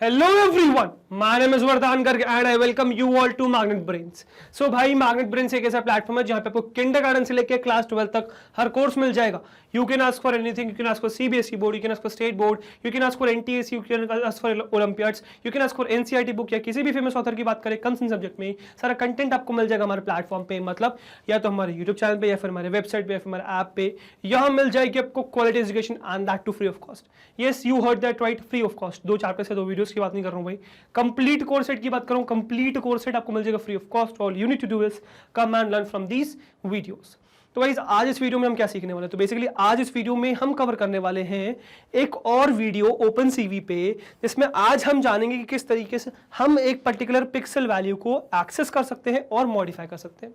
Hello everyone, my name is वरदान Garg and I welcome you all to Magnet Brains. So भाई Magnet Brains एक ऐसा platform है जहाँ पे आपको किंडरगार्टन से लेकर क्लास 12 तक हर कोर्स मिल जाएगा. You can ask for anything, you can ask for CBSE board, you can ask for state board, you can ask for NTS, you can ask for Olympiads, you can ask for NCERT book या किसी भी famous author की बात करें कम से subject में सारा content आपको मिल जाएगा हमारे प्लेटफॉर्म पे. मतलब या तो हमारे यूट्यूब चैनल पे या फिर हमारे वेबसाइट पे या फिर हमारे ऐप पे यहाँ मिल जाएगी आपको quality education and that too free of cost. Yes you heard that right, free of cost. 2 chapter से 2 वीडियोस की बात नहीं कर रहा हूँ भाई, कंप्लीट कोर्स सेट की बात करूँ. कंप्लीट कोर्स सेट आपको मिल जाएगा free of cost. All you need to do is come and learn from these videos. तो गाइस आज इस वीडियो में हम क्या सीखने वाले हैं, तो बेसिकली आज इस वीडियो में हम कवर करने वाले हैं एक और वीडियो ओपन सीवी पे, जिसमें आज हम जानेंगे कि किस तरीके से हम एक पर्टिकुलर पिक्सल वैल्यू को एक्सेस कर सकते हैं और मॉडिफाई कर सकते हैं.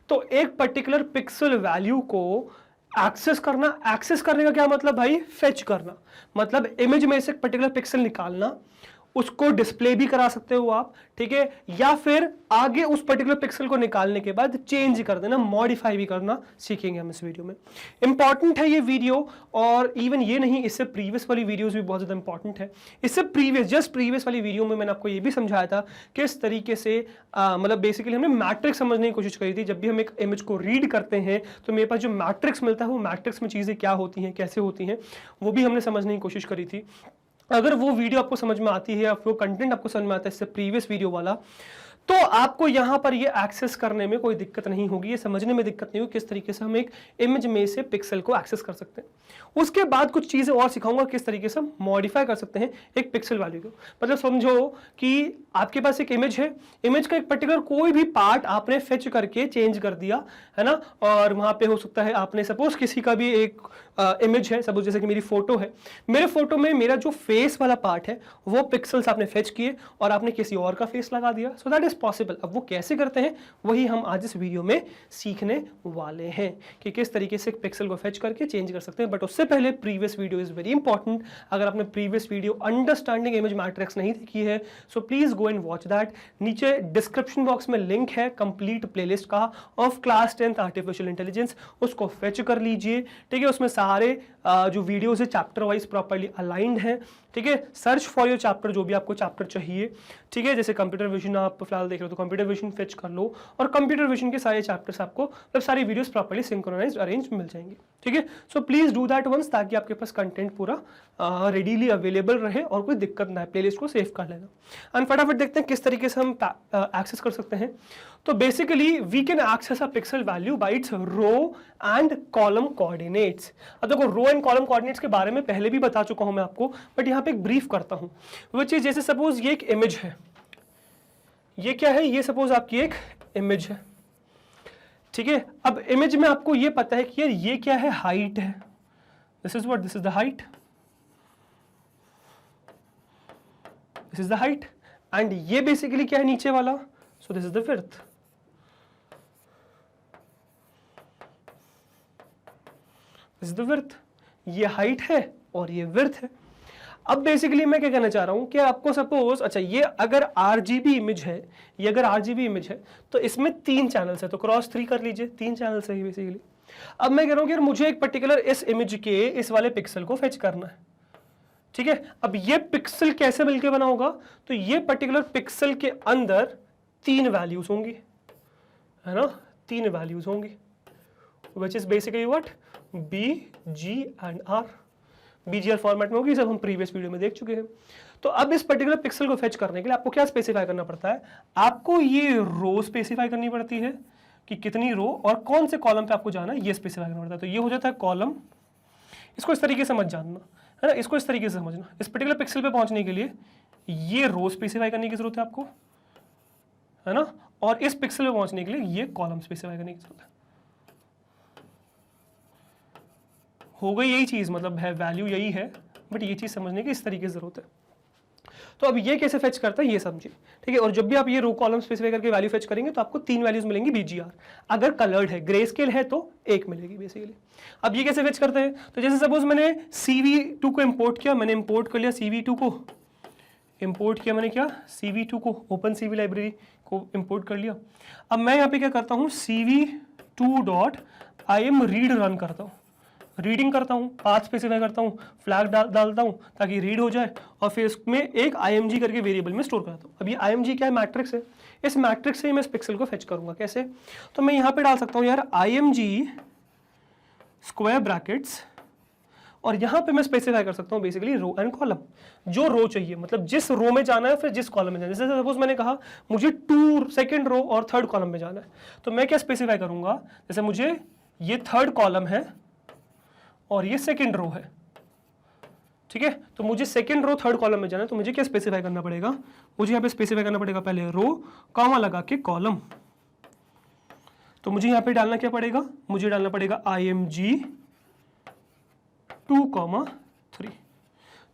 तो एक पर्टिकुलर पिक्सल वैल्यू को एक्सेस करने का क्या मतलब भाई, फेच करना. मतलब इमेज में से एक पर्टिकुलर पिक्सल निकालना, उसको डिस्प्ले भी करा सकते हो आप, ठीक है, या फिर आगे उस पर्टिकुलर पिक्सल को निकालने के बाद चेंज कर देना, मॉडिफाई भी करना सीखेंगे हम इस वीडियो में. इंपॉर्टेंट है ये वीडियो, और इवन ये नहीं, इससे प्रीवियस वाली वीडियोस भी बहुत ज्यादा इंपॉर्टेंट है. इससे प्रीवियस वाली वीडियो में मैंने आपको ये भी समझाया था किस तरीके से मतलब बेसिकली हमने मैट्रिक्स समझने की कोशिश करी थी. जब भी हम एक इमेज को रीड करते हैं तो मेरे पास जो मैट्रिक्स मिलता है वो मैट्रिक्स में चीजें क्या होती हैं, कैसे होती हैं, वो भी हमने समझने की कोशिश करी थी. अगर वो वीडियो आपको समझ में आती है या वो कंटेंट आपको समझ में आता है इससे प्रीवियस वीडियो वाला, तो आपको यहां पर ये एक्सेस करने में कोई दिक्कत नहीं होगी, ये समझने में दिक्कत नहीं होगी किस तरीके से हम एक इमेज में से पिक्सल को एक्सेस कर सकते हैं. उसके बाद कुछ चीजें और सिखाऊंगा किस तरीके से हम मॉडिफाई कर सकते हैं एक पिक्सल वैल्यू को. मतलब समझो कि आपके पास एक इमेज है, इमेज का एक पर्टिकुलर कोई भी पार्ट आपने फेच करके चेंज कर दिया है ना, और वहां पे हो सकता है आपने सपोज किसी का भी एक इमेज है, सपोज जैसे कि मेरी फोटो है, मेरे फोटो में मेरा जो फेस वाला पार्ट है वो पिक्सल्स आपने फेच किए और आपने किसी और का फेस लगा दिया. So that is possible. अब वो कैसे करते हैं वही हम आज इस वीडियो में सीखने वाले हैं कि किस तरीके से पिक्सल को फेच करके चेंज कर सकते हैं. बट उससे पहले previous video is very important. अगर आपने previous video understanding image matrix नहीं देखी है so please go and watch that. नीचे डिस्क्रिप्शन बॉक्स में लिंक है कंप्लीट प्लेलिस्ट का of class 10th artificial intelligence, उसको फेच कर लीजिए. ठीक है, उसमें सारे जो वीडियोस है चैप्टर वाइज प्रॉपर्ली अलाइंड है. ठीक है, सर्च फॉर योर चैप्टर, जो भी आपको चैप्टर चाहिए. ठीक है, जैसे कंप्यूटर विजन आप फिलहाल देख रहे हो तो कंप्यूटर विजन फेच कर लो, और कंप्यूटर विजन के सारे चैप्टर्स आपको मतलब सारी वीडियोस प्रॉपर्ली सिंक्रोनाइज्ड अरेंज मिल जाएंगे. ठीक है, so please do that once, ताकि आपके पास कंटेंट पूरा रेडीली अवेलेबल रहे और कोई दिक्कत ना है. प्लेलिस्ट को सेव कर लेना. एंड फटाफट देखते हैं किस तरीके से हम एक्सेस कर सकते हैं. तो basically we can access a pixel value by its row and column coordinates. अब देखो रो एंड कॉलम कोऑर्डिनेट्स के बारे में पहले भी बता चुका हूं मैं आपको, बट यहाँ पे एक ब्रीफ करता हूं. वो चीज जैसे सपोज ये एक इमेज है, ये क्या है, ये सपोज आपकी एक इमेज है. ठीक है, अब इमेज में आपको ये पता है कि यार ये क्या है, हाइट है. This is what, this is the height, this is the height. And ये बेसिकली क्या है नीचे वाला, so this is the width. This is the width. ये हाइट है और ये विड्थ है. अब बेसिकली मैं क्या कहना चाह रहा हूं कि आपको सपोज, अच्छा ये अगर आरजीबी इमेज है, ये अगर आरजीबी इमेज है तो इसमें 3 चैनल्स है, तो क्रॉस 3 कर लीजिए, 3 चैनल्स है बेसिकली. अब मैं कह रहा हूं कि यार मुझे एक पर्टिकुलर इस इमेज के इस वाले पिक्सल को फेच करना है. ठीक है, अब ये पिक्सल कैसे मिलके बना होगा, तो ये पर्टिकुलर पिक्सल के अंदर 3 वैल्यूज होंगी, है ना, 3 वैल्यूज होंगी, which is basically what, B, G and R. BGR format में होगी, सब हम प्रीवियस वीडियो में देख चुके हैं. तो अब इस पर्टिकुलर पिक्सल को फेच करने के लिए आपको क्या स्पेसिफाई करना पड़ता है, आपको ये रो स्पेसिफाई करनी पड़ती है कि कितनी रो और कौन से कॉलम पे आपको जाना है, ये स्पेसिफाई करना पड़ता है. तो ये हो जाता है कॉलम. इसको इस तरीके से मत जानना, है ना, इसको इस तरीके से समझना. इस पर्टिकुलर पिक्सल पे पहुंचने के लिए ये रो स्पेसिफाई करने की जरूरत है आपको, है ना, और इस पिक्सल पे पहुंचने के लिए ये कॉलम स्पेसिफाई करने की जरूरत है. हो गई यही चीज, मतलब है वैल्यू यही है, बट ये चीज समझने की इस तरीके से जरूरत है. तो अब ये कैसे फेच करता है ये समझिए. ठीक है, और जब भी आप ये रो कॉलम स्पेसिफाई करके वैल्यू फेच करेंगे तो आपको 3 वैल्यूज मिलेंगी बीजीआर. अगर कलर्ड है, ग्रे स्केल है तो 1 मिलेगी बेसिकली. अब ये कैसे फेच करते हैं, तो जैसे सपोज मैंने CV2 को इंपोर्ट किया, मैंने इंपोर्ट कर लिया CV2 को, इंपोर्ट किया मैंने क्या, CV2 को, ओपन CV लाइब्रेरी को इंपोर्ट कर लिया. अब मैं यहाँ पे क्या करता हूँ, CV2 dot IM read run करता हूँ. रीडिंग करता हूँ, पाथ स्पेसिफाई करता हूँ, फ्लैग डालता हूँ ताकि रीड हो जाए और फिर इसमें एक IMG करके वेरिएबल में स्टोर करता हूँ। अब ये IMG क्या है, मैट्रिक्स है, इस मैट्रिक्स से ही मैं इस पिक्सल को फेच करूँगा। कैसे, तो मैं यहाँ पे डाल सकता हूँ यार IMG स्क्वायर ब्रैकेट्स और यहाँ पे मैं स्पेसिफाई कर सकता हूँ बेसिकली रो एंड कॉलम, जो रो चाहिए, मतलब जिस रो में जाना है फिर जिस कॉलम में जाना है। जैसे सपोज मैंने कहा मुझे सेकंड रो और थर्ड कॉलम में जाना है, तो मैं क्या स्पेसिफाई करूंगा, जैसे मुझे ये थर्ड कॉलम है और ये सेकंड रो है, ठीक है, तो मुझे सेकंड रो थर्ड कॉलम में जाना है, तो मुझे क्या स्पेसिफाई करना पड़ेगा, मुझे यहाँ पे स्पेसिफाई करना पड़ेगा पहले रो कॉमा लगा के कॉलम। तो मुझे यहाँ पे डालना क्या पड़ेगा, मुझे डालना पड़ेगा IMG 2,3।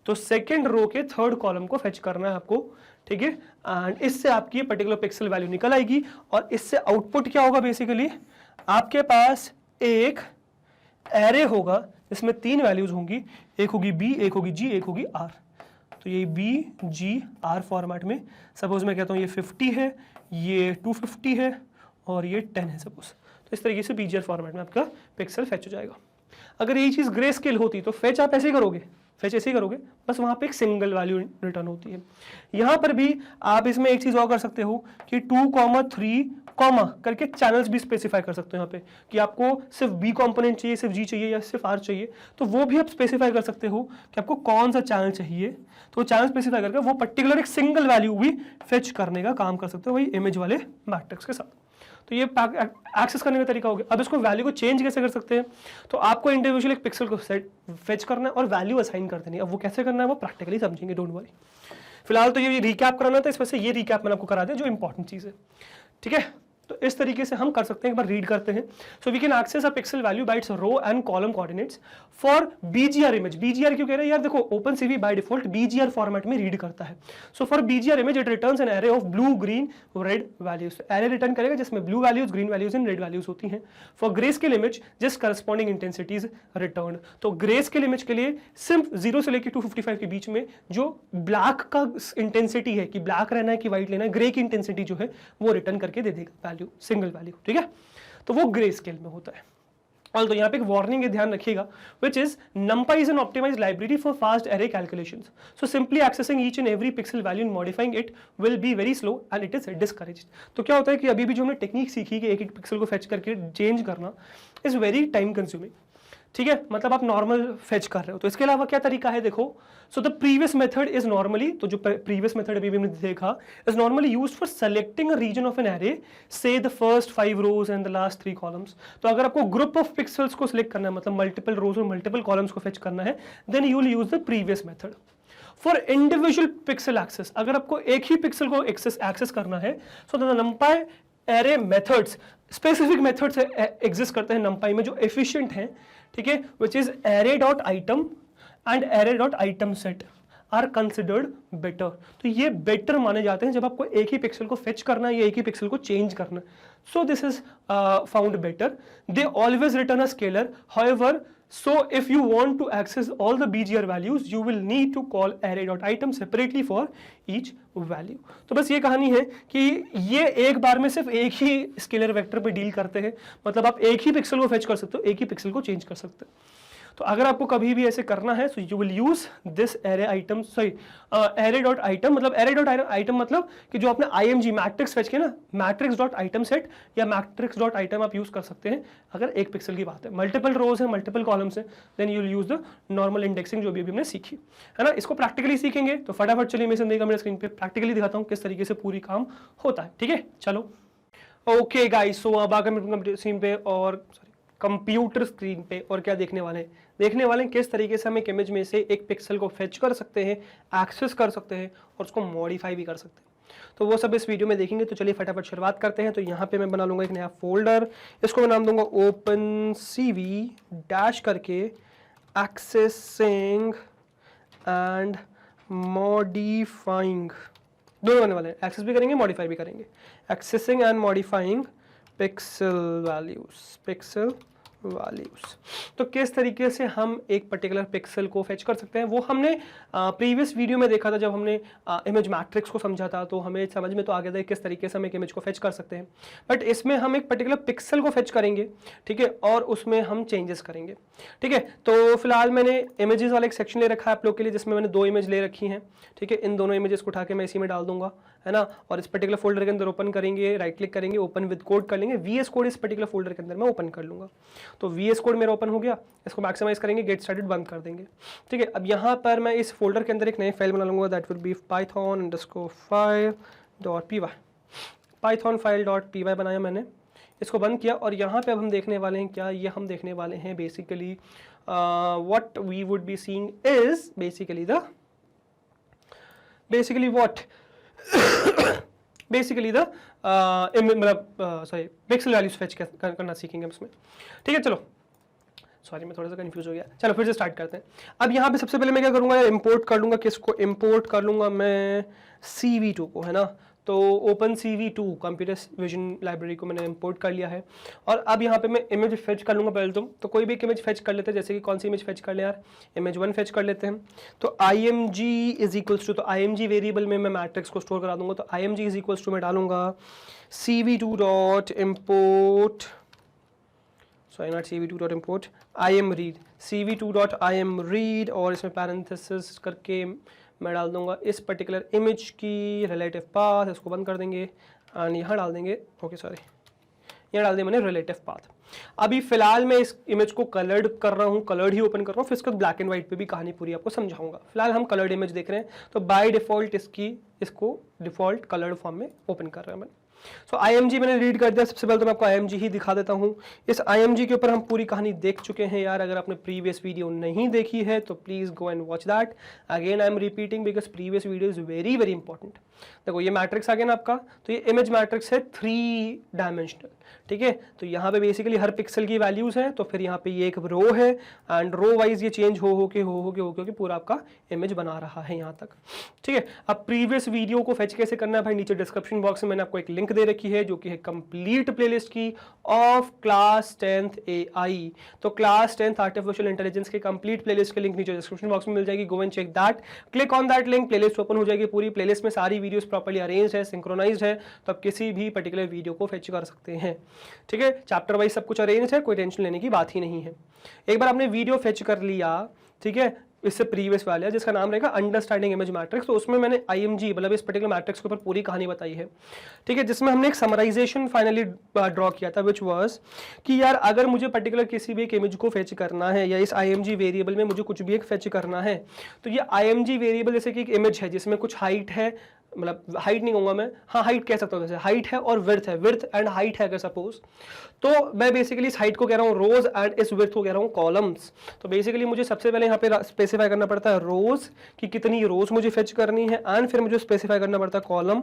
तो सेकेंड रो के थर्ड कॉलम को फेच करना है आपको, ठीक है, एंड इससे आपकी पर्टिकुलर पिक्सल वैल्यू निकल आएगी और इससे आउटपुट क्या होगा, बेसिकली आपके पास एक एरे होगा जिसमें 3 वैल्यूज होंगी, एक होगी B, एक होगी G, एक होगी R। तो ये B, G, R फॉर्मेट में, सपोज मैं कहता हूँ ये 50 है, ये 250 है और ये 10 है सपोज, तो इस तरीके से BGR फॉर्मेट में आपका पिक्सल फेच हो जाएगा। अगर यही चीज़ ग्रे स्केल होती तो फेच आप ऐसे ही करोगे, फेच ऐसे ही करोगे, बस वहाँ पे एक सिंगल वैल्यू रिटर्न होती है। यहाँ पर भी आप इसमें एक चीज़ और कर सकते हो कि 2,3 कॉमा करके चैनल्स भी स्पेसिफाई कर सकते हो यहाँ पे, कि आपको सिर्फ B कंपोनेंट चाहिए, सिर्फ G चाहिए या सिर्फ R चाहिए, तो वो भी आप स्पेसिफाई कर सकते हो कि आपको कौन सा चैनल चाहिए। तो चैनल स्पेसिफाई करके वो पर्टिकुलर एक सिंगल वैल्यू भी फेच करने का काम कर सकते हो, वही इमेज वाले मैट्रिक्स के साथ। तो ये एक्सेस करने का तरीका हो गया। अब इसको वैल्यू को चेंज कैसे कर सकते हैं, तो आपको इंडिविजुअल एक पिक्सल को फेच करना है और वैल्यू असाइन कर देनी है। अब वो कैसे करना है वो प्रैक्टिकली समझेंगे, डोंट वरी। फिलहाल तो ये रिकैप कराना था, इस वजह से ये रिकैप मैंने आपको करा दिया जो इंपॉर्टेंट चीज़ है, ठीक है। तो इस तरीके से हम कर सकते हैं, एक बार रीड करते हैं। So we can access a pixel value by its row and column coordinates for BGR image. BGR क्यों कह रहे हैं यार, देखो OpenCV by default BGR format में रीड करता है। So for BGR image it returns an array of blue, green, red values. Array return करेगा जिसमें blue values, green values and red values होती हैं। फॉर ग्रे स्केल इमेज जिस corresponding intensities return. तो grey scale image के लिए सिर्फ 0 से लेकर 255 के बीच में जो ब्लैक का इंटेंसिटी है, कि ब्लैक रहना है कि व्हाइट लेना है, ग्रे की इंटेंसिटी जो है वो रिटर्न करके दे देगा वैल्यू, सिंगल वैल्यू, ठीक है। तो वो ग्रे स्केल में होता है। और तो यहाँ पे एक वार्निंग है, ध्यान रखिएगा, which is NumPy is an optimized library for fast array calculations. So simply accessing each and every pixel value and modifying it will be very slow and it is discouraged. तो क्या होता है कि अभी भी जो हमने टेक्निक सीखी कि एक एक पिक्सल को फेच करके चेंज करना इज वेरी टाइम कंज्यूमिंग, ठीक है, मतलब आप नॉर्मल फेच कर रहे हो। तो इसके अलावा क्या तरीका है, देखो, so the previous method is normally, तो जो प्रीवियस मेथड अभी हमने देखा is normally used for selecting a region of an array, say the first 5 rows and the last 3 columns. तो अगर आपको ग्रुप ऑफ पिक्सल्स को सिलेक्ट करना है, मतलब मल्टीपल रोज और मल्टीपल कॉलम्स को फेच करना है, then you will use the previous method. For individual pixel access, अगर आपको एक ही पिक्सल को एक्सेस करना है, so the NumPy array methods, specific methods exist करते हैं NumPy में जो एफिशिएंट हैं, ठीक है, which is array.item and array.itemSet are considered better. तो ये बेटर माने जाते हैं जब आपको एक ही पिक्सल को फेच करना है या एक ही पिक्सल को चेंज करना है। So this is found better. They always return a scalar, however so if you want to access all the BGR values you will need to call array.item separately for each value। तो बस ये कहानी है कि ये एक बार में सिर्फ एक ही स्केलर वेक्टर पे डील करते हैं, मतलब आप एक ही पिक्सल को फेच कर सकते हो, एक ही पिक्सल को चेंज कर सकते हो। तो अगर आपको कभी भी ऐसे करना है so you will use this array item, sorry array dot item, मतलब एरे डॉट आइटम मतलब कि जो आपने IMG मैट्रिक्स फेच किया ना, मैट्रिक्स डॉट आइटम सेट या मैट्रिक्स डॉट आइटम आप यूज कर सकते हैं अगर एक पिक्सल की बात है। मल्टीपल रोज है, मल्टीपल कॉलम्स है, then you will use the normal indexing जो भी अभी हमने सीखी है ना। इसको प्रैक्टिकली सीखेंगे तो फटाफट चलिए मैं देगा मेरे स्क्रीन पे प्रैक्टिकली दिखाता हूँ किस तरीके से पूरी काम होता है, ठीक है। चलो ओके गाइस, सो अब आकर मेरे स्क्रीन पे और कंप्यूटर स्क्रीन पे और क्या देखने वाले हैं किस तरीके से हम एक इमेज में से एक पिक्सल को फेच कर सकते हैं, एक्सेस कर सकते हैं और उसको मॉडिफाई भी कर सकते हैं। तो वो सब इस वीडियो में देखेंगे। तो चलिए फटाफट शुरुआत करते हैं। तो यहाँ पे मैं बना लूँगा एक नया फोल्डर, इसको मैं नाम दूंगा OpenCV डैश करके एक्सेसिंग एंड मॉडिफाइंग, दोनों बनने वाले हैं, एक्सेस भी करेंगे मॉडिफाई भी करेंगे। Accessing and modifying pixel values. तो किस तरीके से हम एक पर्टिकुलर पिक्सल को फेच कर सकते हैं वो हमने प्रीवियस वीडियो में देखा था, जब हमने इमेज मैट्रिक्स को समझा था, तो हमें समझ में तो आ गया था किस तरीके से हम एक इमेज को फेच कर सकते हैं। बट इसमें हम एक पर्टिकुलर पिक्सल को फेच करेंगे, ठीक है, और उसमें हम चेंजेस करेंगे, ठीक है। तो फिलहाल मैंने इमेजेस वाला एक सेक्शन ले रखा है आप लोग के लिए, जिसमें मैंने 2 इमेज ले रखी हैं, ठीक है। इन दोनों इमेजेस को उठा के मैं इसी में डाल दूंगा, है ना, और इस पर्टिकुलर फोल्डर के अंदर ओपन करेंगे, राइट क्लिक करेंगे, ओपन विद कोड कर लेंगे, VS कोड इस पर्टिकुलर फोल्डर के अंदर मैं ओपन कर लूंगा। तो VS कोड मेरा ओपन हो गया, इसको मैक्सिमाइज करेंगे, गेट स्टार्टेड बंद कर देंगे, ठीक है। अब यहाँ पर मैं इस फोल्डर के अंदर एक नई फाइल बना लूंगा, that will be python_file.py। python file.py बनाया मैंने, इसको बंद किया, और यहाँ पे अब हम देखने वाले हैं क्या, ये हम देखने वाले हैं basically what we would be seeing is basically the मतलब सॉरी पिक्सल वैल्यूज फेच करना सीखेंगे इसमें, ठीक है। चलो सॉरी मैं थोड़ा सा कंफ्यूज हो गया, चलो फिर से स्टार्ट करते हैं। अब यहाँ पे सबसे पहले मैं क्या करूँगा, इंपोर्ट कर लूँगा, किसको इंपोर्ट कर लूँगा मैं, CV2 को, है ना। तो open CV2 computer vision library को मैंने इंपोर्ट कर लिया है, और अब यहाँ पे मैं इमेज फेच कर लूँगा पहले तो कोई भी एक इमेज फेच कर लेते हैं, जैसे कि कौन सी इमेज फेच कर ले यार, इमेज 1 फेच कर लेते हैं। तो img इज इक्वल्स टू, तो img वेरिएबल में मैं मैट्रिक्स को स्टोर करा दूंगा, तो img इज इक्वल्स टू मैं डालूंगा CV2.import, sorry not CV2.import, imread, CV2.imread, और इसमें पैरेंथेसिस करके मैं डाल दूंगा इस पर्टिकुलर इमेज की रिलेटिव पाथ, इसको बंद कर देंगे, एंड यहाँ डाल देंगे, ओके सॉरी यहाँ डाल दिया मैंने रिलेटिव पाथ। अभी फिलहाल मैं इस इमेज को कलर्ड कर रहा हूँ, कलर्ड ही ओपन कर रहा हूँ, फिर इसके बाद ब्लैक एंड व्हाइट पे भी कहानी पूरी आपको समझाऊंगा। फिलहाल हम कलर्ड इमेज देख रहे हैं, तो बाय डिफॉल्ट इसको डिफॉल्ट कलर्ड फॉर्म में ओपन कर रहे हैं मैंने। सो IMG मैंने रीड कर दिया। सबसे पहले तो मैं आपको IMG ही दिखा देता हूँ। इस IMG के ऊपर हम पूरी कहानी देख चुके हैं यार, अगर आपने प्रीवियस वीडियो नहीं देखी है तो please go and watch that. Again I am repeating because previous video is very very important. देखो ये मैट्रिक्स आ गया ना आपका, तो ये इमेज मैट्रिक्स है 3 डायमेंशनल, ठीक है। तो यहाँ पे बेसिकली हर पिक्सल की वैल्यूज हैं, तो फिर यहाँ पे ये एक रो है एंड रो वाइज ये चेंज हो के पूरा आपका इमेज बना रहा है यहाँ तक, ठीक है। अब प्रीवियस वीडियो को फेच कैसे करना है भाई, नीचे डिस्क्रिप्शन बॉक्स में मैंने आपको एक लिंक दे रखी है जो कि है कंप्लीट प्लेलिस्ट की ऑफ क्लास 10th AI। तो क्लास 10th आर्टिफिशियल इंटेलिजेंस के कंप्लीट प्लेलिस्ट की लिंक नीचे डिस्क्रिप्शन बॉक्स में मिल जाएगी। Go and check that, click on that link, playlist open हो जाएगी। पूरी प्लेलिस्ट में सारी वीडियोस प्रॉपर्ली अरेंज्ड है, सिंक्रोनाइज्ड है, तो आप किसी भी पर्टिकुलर वीडियो को फेच कर सकते हैं, ठीक है। चैप्टर वाइज सब कुछ अरेंज है, कोई टेंशन लेने की बात ही नहीं है। एक बार आपने वीडियो फेच कर लिया, ठीक है, इससे प्रीवियस वाले जिसका नाम रहेगा अंडरस्टैंडिंग इमेज मैट्रिक्स, तो उसमें मैंने IMG मतलब इस पर्टिकुलर मैट्रिक्स के ऊपर पूरी कहानी बताई है, ठीक है, जिसमें हमने एक समराइजेशन फाइनली ड्रॉ किया था, विच वाज कि यार अगर मुझे पर्टिकुलर किसी भी एक इमेज को फेच करना है या इस IMG वेरिएबल में मुझे कुछ भी एक फेच करना है, तो ये IMG वेरिएबल जैसे कि एक इमेज है जिसमें कुछ हाइट है, मतलब हाइट नहीं कहूँगा मैं, हाँ हाइट कह सकता हूँ, जैसे हाइट है और विड्थ है, विड्थ एंड हाइट है अगर सपोज, तो मैं बेसिकली इस हाइट को कह रहा हूँ रोज एंड इस विड्थ को कह रहा हूँ कॉलम्स। तो बेसिकली मुझे सबसे पहले यहाँ पे स्पेसिफाई करना पड़ता है रोज की कितनी रोज मुझे फेच करनी है, एंड फिर मुझे स्पेसिफाई करना पड़ता है कॉलम,